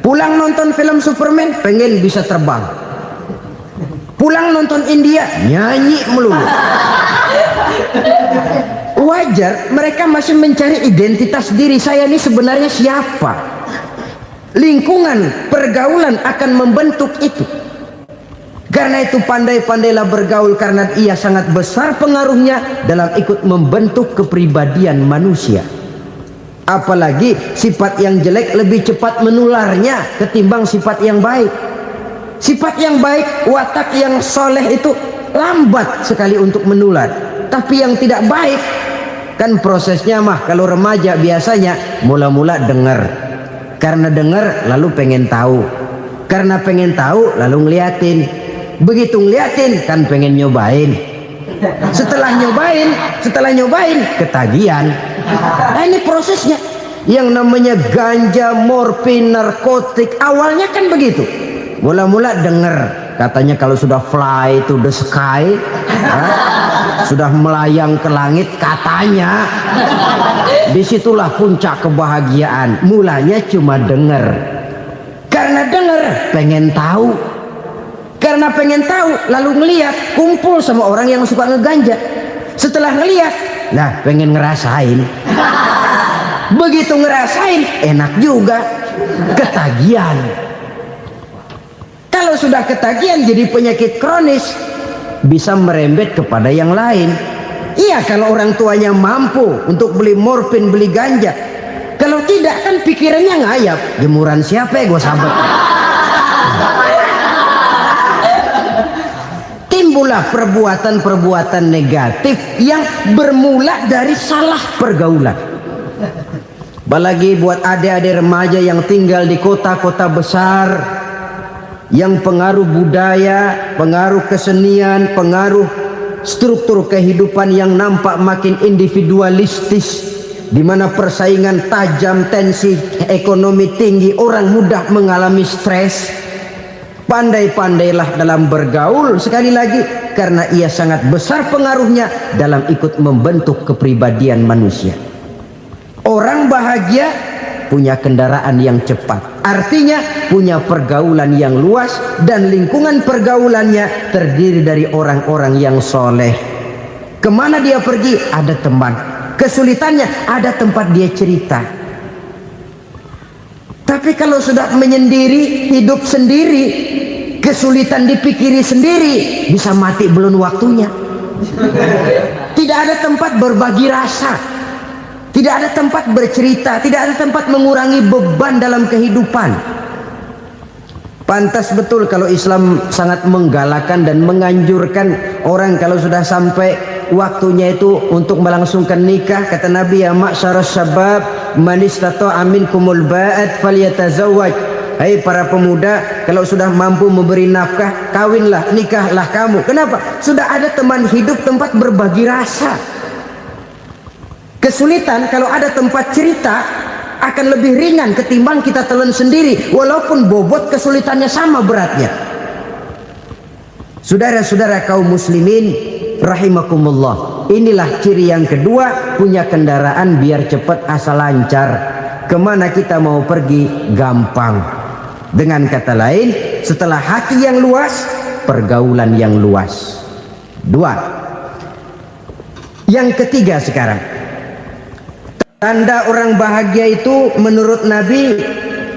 Pulang nonton film Superman, pengen bisa terbang. Pulang nonton India, nyanyi melulu. Wajar, mereka masih mencari identitas diri. Saya ini sebenarnya siapa? Lingkungan, pergaulan akan membentuk itu. Karena itu pandai-pandailah bergaul, karena ia sangat besar pengaruhnya dalam ikut membentuk kepribadian manusia. Apalagi sifat yang jelek lebih cepat menularnya ketimbang sifat yang baik. Sifat yang baik, watak yang soleh itu lambat sekali untuk menular. Tapi yang tidak baik, kan prosesnya mah kalau remaja biasanya mula-mula dengar. Karena dengar lalu pengen tahu. Karena pengen tahu lalu ngeliatin. Begitu ngeliatin kan pengen nyobain. Setelah nyobain ketagihan. Nah, ini prosesnya. Yang namanya ganja, morfin, narkotik awalnya kan begitu. Mula-mula denger katanya kalau sudah fly to the sky, sudah melayang ke langit katanya, disitulah puncak kebahagiaan. Mulanya cuma denger, karena denger pengen tahu, karena pengen tahu lalu ngeliat kumpul sama orang yang suka ngeganja. Setelah ngeliat, nah pengen ngerasain. Begitu ngerasain enak juga, ketagihan. Kalau sudah ketagihan jadi penyakit kronis, bisa merembet kepada yang lain. Iya, kalau orang tuanya mampu untuk beli morfin, beli ganja. Kalau tidak kan pikirannya ngayap, jemuran siapa ya gue sabet. Timbullah perbuatan-perbuatan negatif yang bermula dari salah pergaulan. Apalagi buat adik-adik remaja yang tinggal di kota-kota besar, yang pengaruh budaya, pengaruh kesenian, pengaruh struktur kehidupan yang nampak makin individualistis, di mana persaingan tajam, tensi ekonomi tinggi, orang mudah mengalami stres. Pandai-pandailah dalam bergaul, sekali lagi, karena ia sangat besar pengaruhnya dalam ikut membentuk kepribadian manusia. Orang bahagia punya kendaraan yang cepat, artinya punya pergaulan yang luas, dan lingkungan pergaulannya terdiri dari orang-orang yang soleh. Kemana dia pergi ada teman, kesulitannya ada tempat dia cerita. Tapi kalau sudah menyendiri, hidup sendiri, kesulitan dipikiri sendiri, bisa mati belum waktunya. Tidak ada tempat berbagi rasa, tidak ada tempat bercerita, tidak ada tempat mengurangi beban dalam kehidupan. Pantas betul kalau Islam sangat menggalakkan dan menganjurkan orang kalau sudah sampai waktunya itu untuk melangsungkan nikah. Kata Nabi, ya ma'syaras syabab man istata'a minkumul ba'at falyatazawwaj. Hai para pemuda, kalau sudah mampu memberi nafkah, kawinlah, nikahlah kamu. Kenapa? Sudah ada teman hidup, tempat berbagi rasa. Kesulitan kalau ada tempat cerita akan lebih ringan ketimbang kita telan sendiri, walaupun bobot kesulitannya sama beratnya. Saudara-saudara kaum muslimin rahimakumullah, inilah ciri yang kedua, punya kendaraan biar cepat asal lancar. Kemana kita mau pergi gampang. Dengan kata lain, setelah hati yang luas, pergaulan yang luas. Dua. Yang ketiga sekarang, tanda orang bahagia itu menurut Nabi,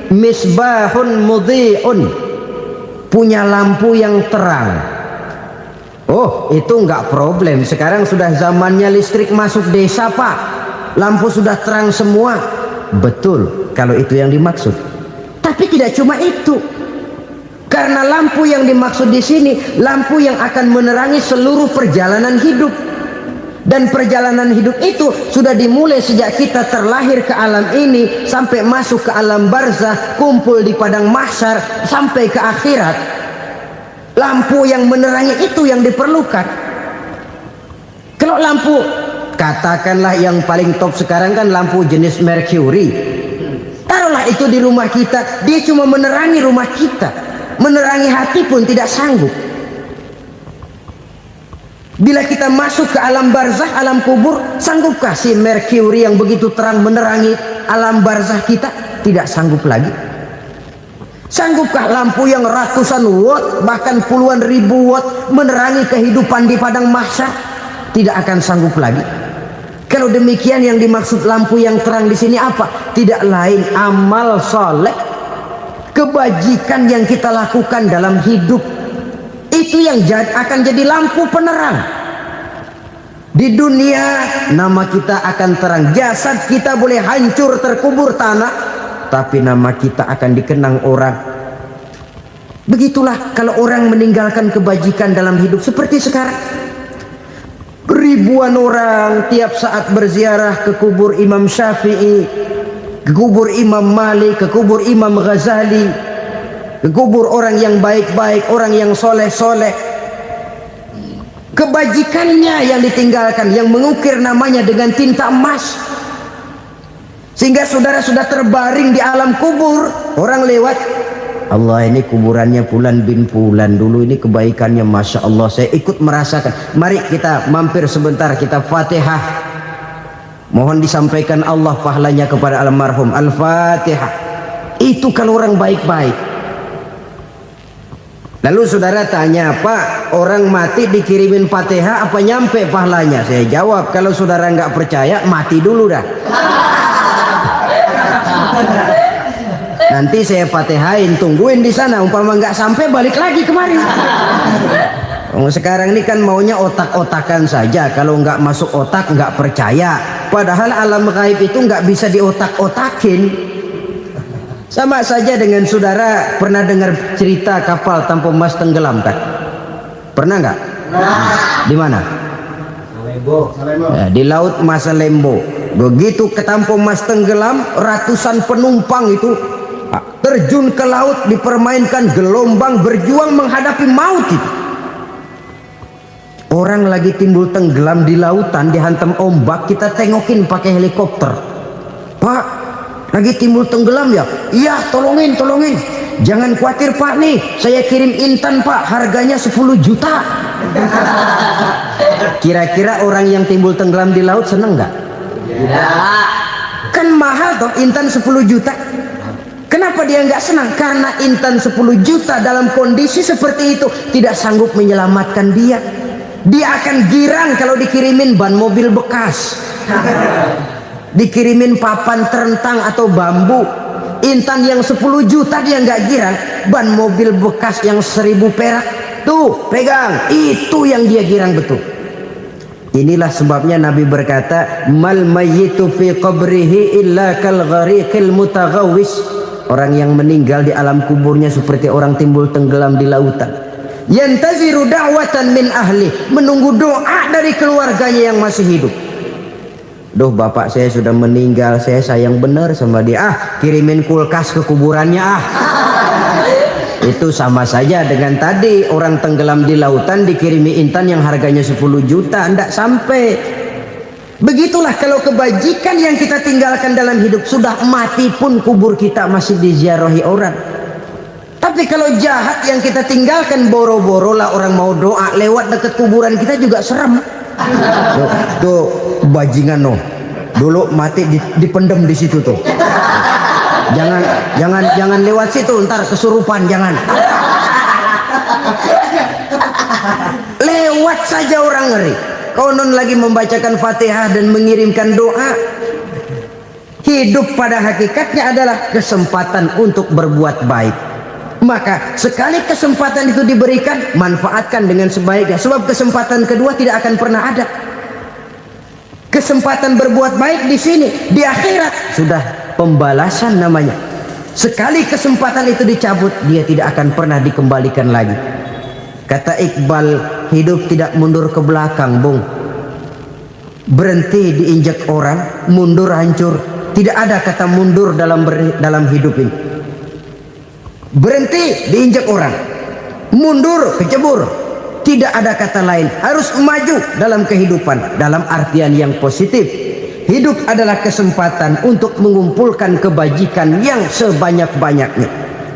misbahun mudhi'un, punya lampu yang terang. Oh, itu enggak problem. Sekarang sudah zamannya listrik masuk desa, Pak. Lampu sudah terang semua. Betul, kalau itu yang dimaksud. Tapi tidak cuma itu. Karena lampu yang dimaksud di sini, lampu yang akan menerangi seluruh perjalanan hidup. Dan perjalanan hidup itu sudah dimulai sejak kita terlahir ke alam ini sampai masuk ke alam barzah, kumpul di padang mahsyar sampai ke akhirat. Lampu yang menerangi itu yang diperlukan. Kalau lampu, katakanlah yang paling top sekarang kan lampu jenis Mercury. Taruhlah itu di rumah kita, dia cuma menerangi rumah kita, menerangi hati pun tidak sanggup. Bila kita masuk ke alam barzah, alam kubur, sanggupkah si Mercury yang begitu terang menerangi alam barzah kita? Tidak sanggup lagi. Sanggupkah lampu yang ratusan watt, bahkan puluhan ribu watt menerangi kehidupan di padang mahsyar? Tidak akan sanggup lagi. Kalau demikian, yang dimaksud lampu yang terang di sini apa? Tidak lain amal soleh, kebajikan yang kita lakukan dalam hidup. Itu yang akan jadi lampu penerang. Di dunia nama kita akan terang, jasad kita boleh hancur terkubur tanah, tapi nama kita akan dikenang orang. Begitulah kalau orang meninggalkan kebajikan dalam hidup seperti sekarang. Ribuan orang tiap saat berziarah ke kubur Imam Syafi'i, ke kubur Imam Malik, ke kubur Imam Ghazali. kubur orang yang baik-baik, orang yang soleh-soleh. Kebajikannya yang ditinggalkan, yang mengukir namanya dengan tinta emas. Sehingga saudara sudah terbaring di alam kubur, orang lewat, Allah, ini kuburannya Fulan bin Fulan, dulu ini kebaikannya Masya Allah, saya ikut merasakan. Mari kita mampir sebentar, kita Fatihah. Mohon disampaikan Allah pahalanya kepada almarhum. Al-Fatihah. Itu kalau orang baik-baik. Lalu saudara tanya, Pak, orang mati dikirimin Fatihah apa nyampe pahalanya? Saya jawab, kalau saudara nggak percaya, mati dulu dah. Nanti saya Fatihain, tungguin di sana. Umpama nggak sampai, balik lagi kemari. Sekarang ini kan maunya otak-otakan saja. Kalau nggak masuk otak, nggak percaya. Padahal alam gaib itu nggak bisa diotak-otakin. Sama saja dengan saudara pernah dengar cerita kapal tanpa emas tenggelam kan? Pernah nggak? Di mana? Ya, di laut Masalembo. Begitu ke tanpa emas tenggelam, ratusan penumpang itu terjun ke laut, dipermainkan gelombang, berjuang menghadapi maut itu. Orang lagi timbul tenggelam di lautan, dihantam ombak, kita tengokin pakai helikopter. Pak, lagi timbul tenggelam ya? Iya, tolongin. Jangan khawatir Pak, nih saya kirim intan Pak, harganya 10 juta. Kira-kira orang yang timbul tenggelam di laut seneng nggak? Ya. Kan mahal toh intan 10 juta. Kenapa dia nggak senang? Karena intan 10 juta dalam kondisi seperti itu tidak sanggup menyelamatkan dia. Dia akan girang kalau dikirimin ban mobil bekas, dikirimin papan terentang atau bambu. Intan yang 10 juta dia nggak girang, ban mobil bekas yang 1000 perak tuh pegang, itu yang dia girang betul. Inilah sebabnya Nabi berkata, mal mayyitu fi qabrihi illa kal ghariqil mutaghawwis. Orang yang meninggal di alam kuburnya seperti orang timbul tenggelam di lautan. Yantaziru da'watan min ahli, menunggu doa dari keluarganya yang masih hidup. Duh, bapak saya sudah meninggal, saya sayang benar sama dia. Kirimin kulkas ke kuburannya Itu sama saja dengan tadi orang tenggelam di lautan dikirimi intan yang harganya 10 juta, ndak sampai. Begitulah kalau kebajikan yang kita tinggalkan dalam hidup, sudah mati pun kubur kita masih diziarahi orang. Tapi kalau jahat yang kita tinggalkan, boro-boro lah orang mau doa lewat dekat kuburan kita juga serem. Tuh bajingan no, dulu mati dipendem di situ tuh. Jangan lewat situ, ntar kesurupan, jangan. Lewat saja orang ngeri. Konon lagi membacakan Fatihah dan mengirimkan doa. Hidup pada hakikatnya adalah kesempatan untuk berbuat baik. Maka sekali kesempatan itu diberikan, manfaatkan dengan sebaiknya. Sebab kesempatan kedua tidak akan pernah ada. Kesempatan berbuat baik di sini, di akhirat sudah pembalasan namanya. Sekali kesempatan itu dicabut, dia tidak akan pernah dikembalikan lagi. Kata Iqbal, hidup tidak mundur ke belakang, Bung. Berhenti diinjak orang, mundur hancur. Tidak ada kata mundur dalam hidup ini. Berhenti diinjak orang, mundur kecebur. Tidak ada kata lain, harus maju dalam kehidupan dalam artian yang positif. Hidup adalah kesempatan untuk mengumpulkan kebajikan yang sebanyak-banyaknya.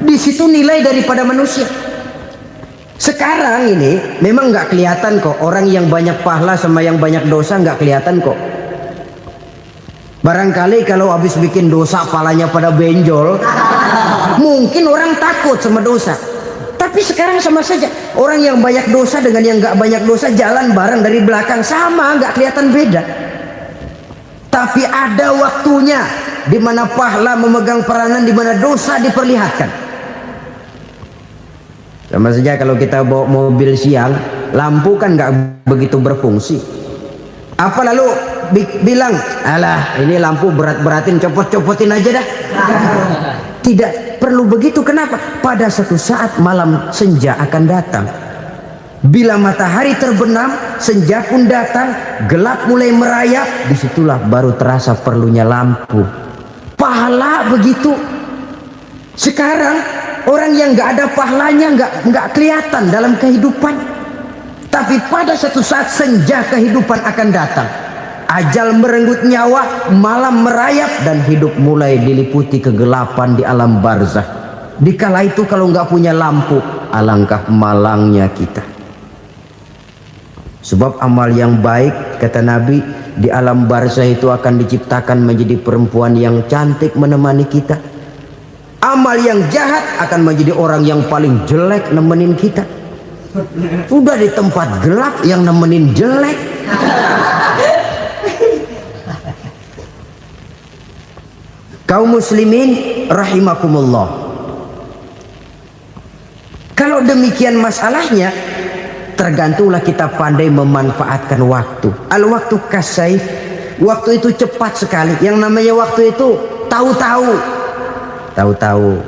Di situ nilai daripada manusia. Sekarang ini memang nggak kelihatan kok, orang yang banyak pahala sama yang banyak dosa nggak kelihatan kok. Barangkali kalau habis bikin dosa palanya pada benjol, mungkin orang takut sama dosa. Tapi sekarang sama saja, orang yang banyak dosa dengan yang nggak banyak dosa jalan bareng dari belakang, sama, nggak kelihatan beda. Tapi ada waktunya di mana pahala memegang peranan, di mana dosa diperlihatkan. Sama saja kalau kita bawa mobil siang, lampu kan nggak begitu berfungsi. Apa lalu bilang, alah ini lampu berat-beratin, copot-copotin aja dah. Tidak perlu begitu. Kenapa? Pada satu saat malam senja akan datang. Bila matahari terbenam, senja pun datang, gelap mulai merayap, disitulah baru terasa perlunya lampu. Pahala begitu. Sekarang orang yang nggak ada pahalanya, nggak kelihatan dalam kehidupan. Tapi pada satu saat senja kehidupan akan datang, ajal merenggut nyawa, malam merayap, dan hidup mulai diliputi kegelapan di alam barzah. Dikala itu kalau nggak punya lampu, alangkah malangnya kita. Sebab amal yang baik, kata Nabi, di alam barzah itu akan diciptakan menjadi perempuan yang cantik menemani kita. Amal yang jahat akan menjadi orang yang paling jelek nemenin kita. Udah di tempat gelap yang nemenin jelek. Kaum muslimin rahimakumullah. Kalau demikian masalahnya, tergantunglah kita pandai memanfaatkan waktu. Al-waktu kasayf, waktu itu cepat sekali. Yang namanya waktu itu tahu-tahu. Tahu-tahu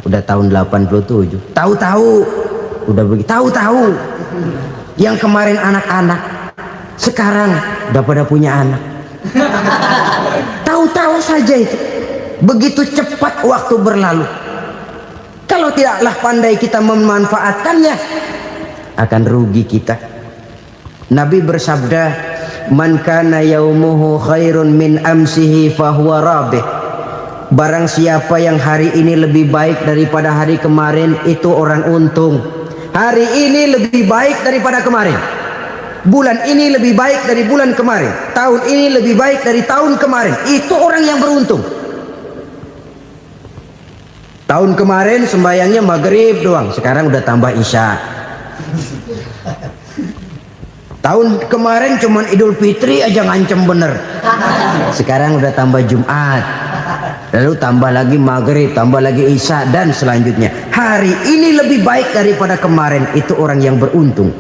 udah tahun 87. Tahu-tahu udah begitu. Tahu-tahu yang kemarin anak-anak, sekarang udah pada punya anak. Tahu-tahu saja itu. Begitu cepat waktu berlalu. Kalau tidaklah pandai kita memanfaatkannya, akan rugi kita. Nabi bersabda, "Man kana yaumuhu khairun min amsihi fahuwa rabih." Barang siapa yang hari ini lebih baik daripada hari kemarin, itu orang untung. Hari ini lebih baik daripada kemarin. Bulan ini lebih baik dari bulan kemarin. Tahun ini lebih baik dari tahun kemarin. Itu orang yang beruntung. Tahun kemarin sembayangnya maghrib doang, sekarang udah tambah isya. Tahun kemarin cuman Idul Fitri aja ngancem bener, sekarang udah tambah Jumat, lalu tambah lagi maghrib, tambah lagi isya, dan selanjutnya. Hari ini lebih baik daripada kemarin, itu orang yang beruntung.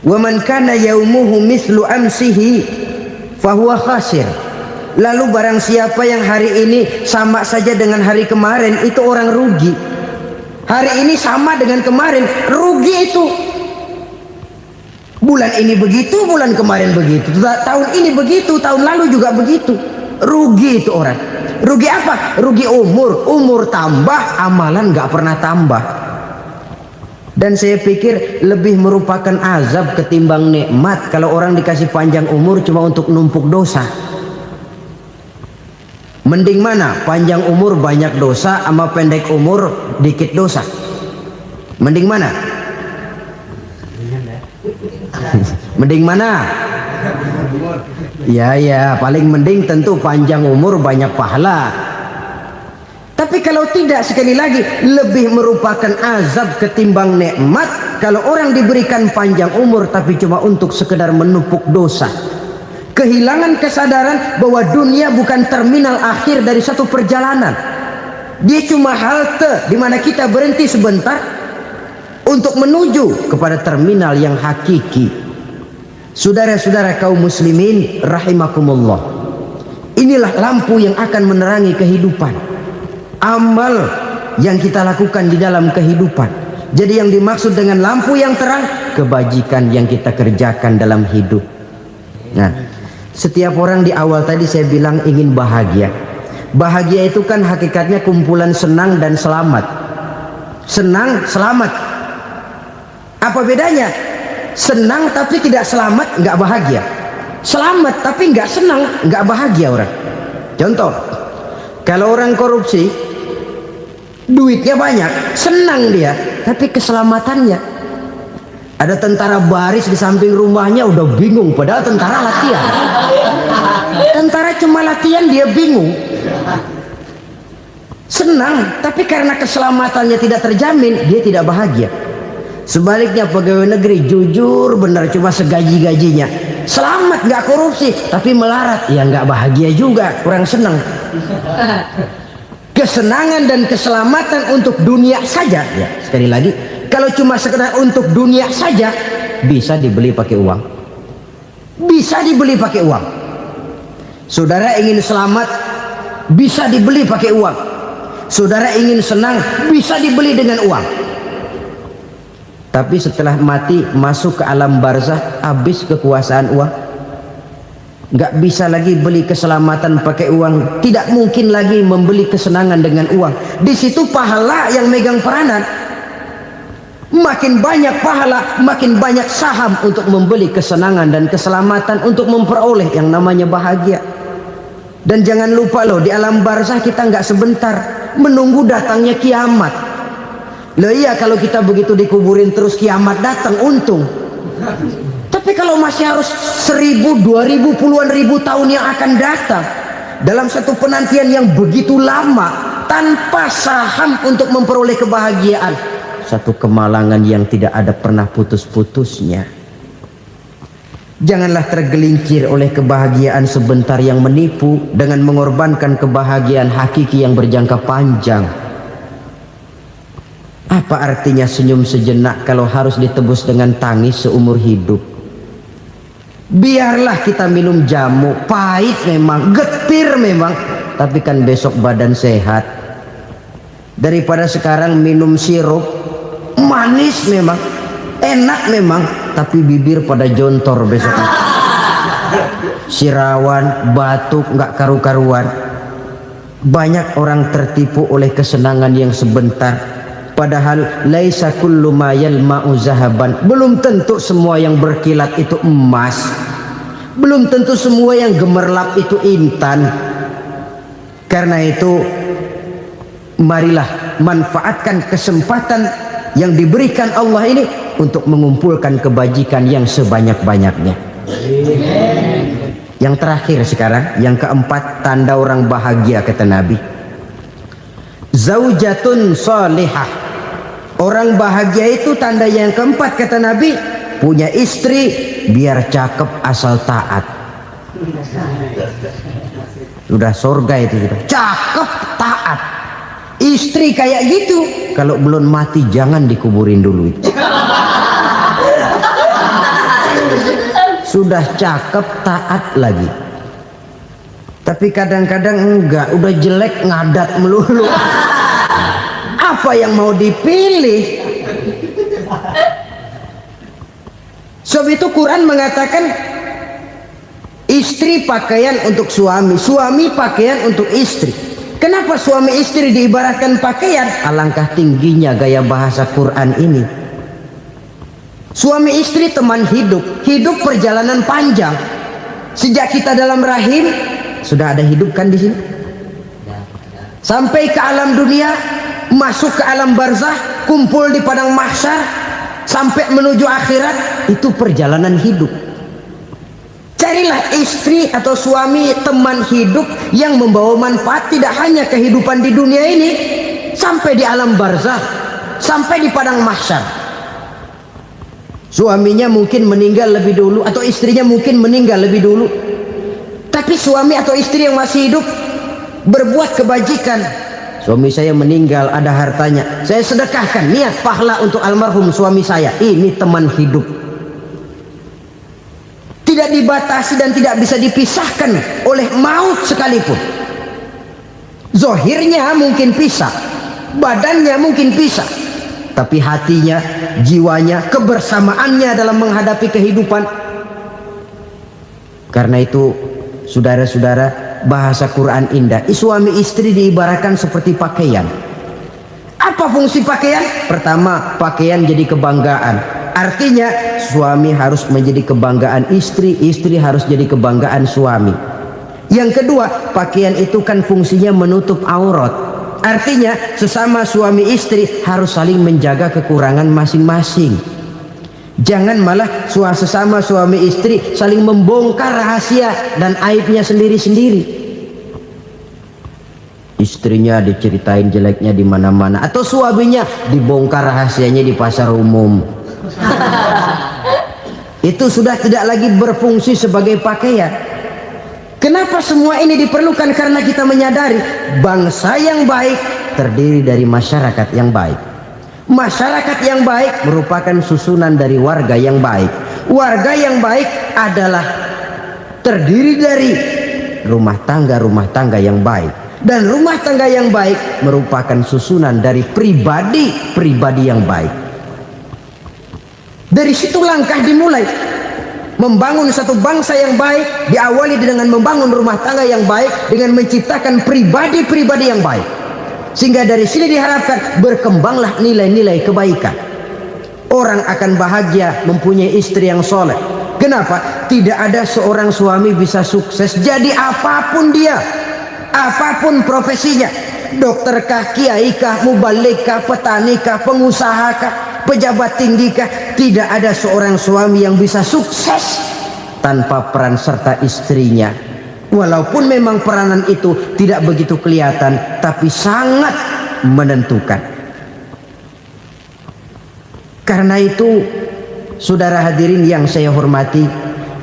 Wa man kana yaumuhu mislu amsihi fahuwa khasir. Lalu barang siapa yang hari ini sama saja dengan hari kemarin, itu orang rugi. Hari ini sama dengan kemarin, rugi itu. Bulan ini begitu, bulan kemarin begitu, tahun ini begitu, tahun lalu juga begitu. Rugi itu orang. Rugi apa? Rugi umur. Umur tambah, amalan nggak pernah tambah. Dan saya pikir lebih merupakan azab ketimbang nikmat kalau orang dikasih panjang umur cuma untuk numpuk dosa. Mending mana? Panjang umur banyak dosa sama pendek umur dikit dosa? Mending mana? Mending mana? Ya, paling mending tentu panjang umur banyak pahala. Tapi kalau tidak, sekali lagi, lebih merupakan azab ketimbang nikmat kalau orang diberikan panjang umur tapi cuma untuk sekedar menumpuk dosa. Kehilangan kesadaran bahwa dunia bukan terminal akhir dari satu perjalanan. Dia cuma halte di mana kita berhenti sebentar untuk menuju kepada terminal yang hakiki. Saudara-saudara kaum muslimin rahimakumullah. Inilah lampu yang akan menerangi kehidupan. Amal yang kita lakukan di dalam kehidupan. Jadi yang dimaksud dengan lampu yang terang, kebajikan yang kita kerjakan dalam hidup. Nah, setiap orang di awal tadi saya bilang ingin bahagia. Bahagia itu kan hakikatnya kumpulan senang dan selamat. Senang, selamat. Apa bedanya? Senang tapi tidak selamat, nggak bahagia. Selamat tapi nggak senang, nggak bahagia orang. Contoh, kalau orang korupsi, duitnya banyak, senang dia, tapi keselamatannya. Ada tentara baris di samping rumahnya udah bingung, padahal tentara latihan. Tentara cuma latihan, dia bingung. Senang, tapi karena keselamatannya tidak terjamin, dia tidak bahagia. Sebaliknya pegawai negeri jujur benar, cuma segaji-gajinya, selamat nggak korupsi, tapi melarat, ya nggak bahagia juga, kurang senang. Kesenangan dan keselamatan untuk dunia saja, ya sekali lagi, kalau cuma sekedar untuk dunia saja, bisa dibeli pakai uang. Bisa dibeli pakai uang. Saudara ingin selamat, bisa dibeli pakai uang. Saudara ingin senang, bisa dibeli dengan uang. Tapi setelah mati masuk ke alam barzah, habis kekuasaan uang. Nggak bisa lagi beli keselamatan pakai uang, tidak mungkin lagi membeli kesenangan dengan uang. Di situ pahala yang megang peranan. Makin banyak pahala, makin banyak saham untuk membeli kesenangan dan keselamatan, untuk memperoleh yang namanya bahagia. Dan jangan lupa loh, di alam barzah kita nggak sebentar, menunggu datangnya kiamat. Loh iya, kalau kita begitu dikuburin terus kiamat datang, untung. Tapi kalau masih harus 1000, 2000, puluhan ribu tahun yang akan datang dalam satu penantian yang begitu lama tanpa saham untuk memperoleh kebahagiaan, satu kemalangan yang tidak ada pernah putus-putusnya. Janganlah tergelincir oleh kebahagiaan sebentar yang menipu dengan mengorbankan kebahagiaan hakiki yang berjangka panjang. Apa artinya senyum sejenak kalau harus ditebus dengan tangis seumur hidup? Biarlah kita minum jamu, pahit memang, getir memang, tapi kan besok badan sehat. Daripada sekarang minum sirup, manis memang, enak memang, tapi bibir pada jontor besok. Sirawan, batuk, nggak karu-karuan. Banyak orang tertipu oleh kesenangan yang sebentar. Padahal laisa kullu ma yalma'u zahaban. Belum tentu semua yang berkilat itu emas. Belum tentu semua yang gemerlap itu intan. Karena itu marilah manfaatkan kesempatan yang diberikan Allah ini untuk mengumpulkan kebajikan yang sebanyak-banyaknya. Yang terakhir sekarang, yang keempat, tanda orang bahagia kata Nabi. Zaujatun salihah. Orang bahagia itu tanda yang keempat kata Nabi, punya istri biar cakep asal taat. Sudah surga itu sudah. Cakep taat. Istri kayak gitu, kalau belum mati jangan dikuburin dulu itu. Sudah cakep taat lagi. Tapi kadang-kadang enggak, udah jelek ngadat melulu. Apa yang mau dipilih? Sebab itu Quran mengatakan istri pakaian untuk suami, suami pakaian untuk istri. Kenapa suami istri diibaratkan pakaian? Alangkah tingginya gaya bahasa Quran ini. Suami istri teman hidup, hidup perjalanan panjang. Sejak kita dalam rahim sudah ada hidup kan di sini. Sampai ke alam dunia, masuk ke alam barzah, kumpul di padang mahsyar, sampai menuju akhirat, itu perjalanan hidup. Carilah istri atau suami teman hidup yang membawa manfaat tidak hanya kehidupan di dunia ini, sampai di alam barzah, sampai di padang mahsyar. Suaminya mungkin meninggal lebih dulu, atau istrinya mungkin meninggal lebih dulu, tapi suami atau istri yang masih hidup berbuat kebajikan. Suami saya meninggal, ada hartanya, saya sedekahkan, niat pahala untuk almarhum suami saya. Ini teman hidup. Tidak dibatasi dan tidak bisa dipisahkan oleh maut sekalipun. Zohirnya mungkin pisah, badannya mungkin pisah, tapi hatinya, jiwanya, kebersamaannya dalam menghadapi kehidupan. Karena itu, saudara-saudara, bahasa Quran indah. Suami istri diibaratkan seperti pakaian. Apa fungsi pakaian? Pertama, pakaian jadi kebanggaan. Artinya suami harus menjadi kebanggaan istri, istri harus jadi kebanggaan suami. Yang kedua, pakaian itu kan fungsinya menutup aurat. Artinya sesama suami istri harus saling menjaga kekurangan masing-masing. Jangan malah sesama suami istri saling membongkar rahasia dan aibnya sendiri-sendiri. Istrinya diceritain jeleknya di mana-mana, atau suaminya dibongkar rahasianya di pasar umum. Itu sudah tidak lagi berfungsi sebagai pakaian. Kenapa semua ini diperlukan? Karena kita menyadari bangsa yang baik terdiri dari masyarakat yang baik. Masyarakat yang baik merupakan susunan dari warga yang baik. Warga yang baik adalah terdiri dari rumah tangga yang baik. Dan rumah tangga yang baik merupakan susunan dari pribadi yang baik. Dari situ langkah dimulai. Membangun satu bangsa yang baik diawali dengan membangun rumah tangga yang baik, dengan menciptakan pribadi-pribadi yang baik. Sehingga dari sini diharapkan berkembanglah nilai-nilai kebaikan. Orang akan bahagia mempunyai istri yang soleh. Kenapa? Tidak ada seorang suami bisa sukses jadi apapun dia, apapun profesinya, dokterkah, kiaikah, mubalikah, petanikah, pengusahakah, pejabat tinggikah, tidak ada seorang suami yang bisa sukses tanpa peran serta istrinya. Walaupun memang peranan itu tidak begitu kelihatan, tapi sangat menentukan. Karena itu, saudara hadirin yang saya hormati,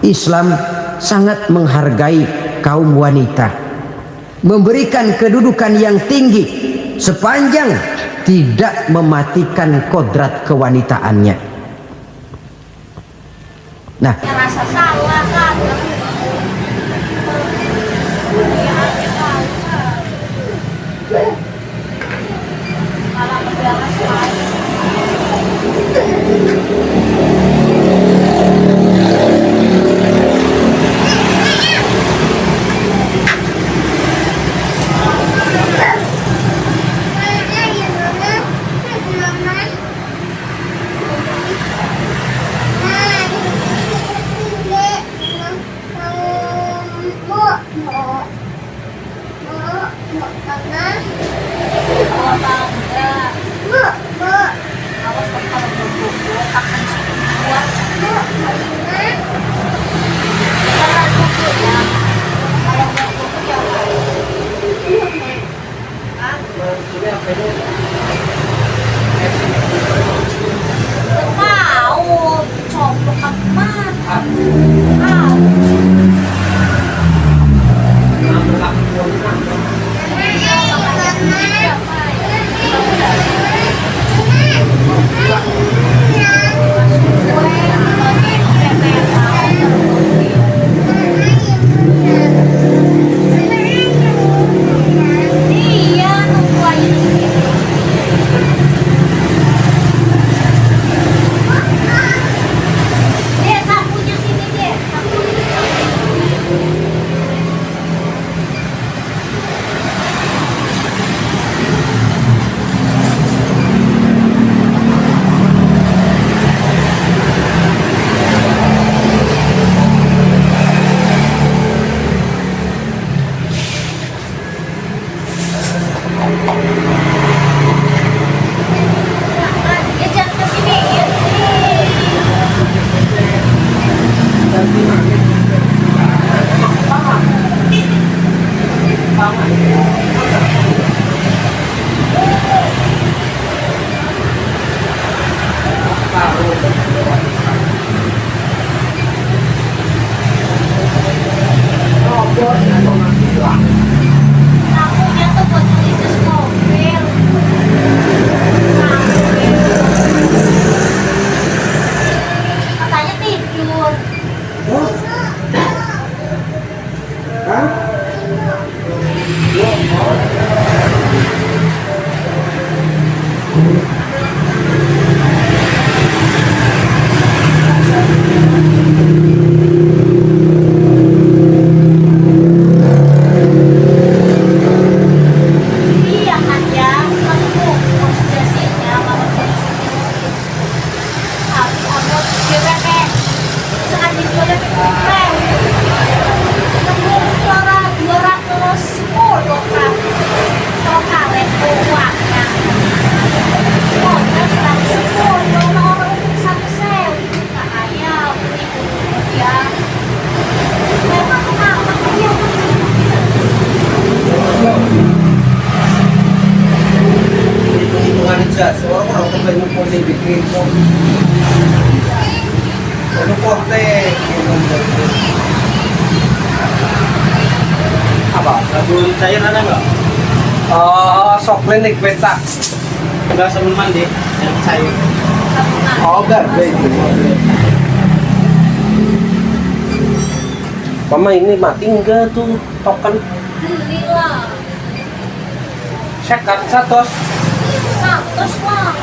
Islam sangat menghargai kaum wanita, memberikan kedudukan yang tinggi sepanjang tidak mematikan kodrat kewanitaannya. Nah, rasa salah kan. Malah berjalan sekali. Orang-orang kebanyakan pote bikin pote apa? Sabun cair ada nggak? Sok klinik beta. Enggak sabun mandi yang cair. Oh, enggak. Mama ini mati enggak tuh token? Alhamdulillah. Sekat 100. 100 lah.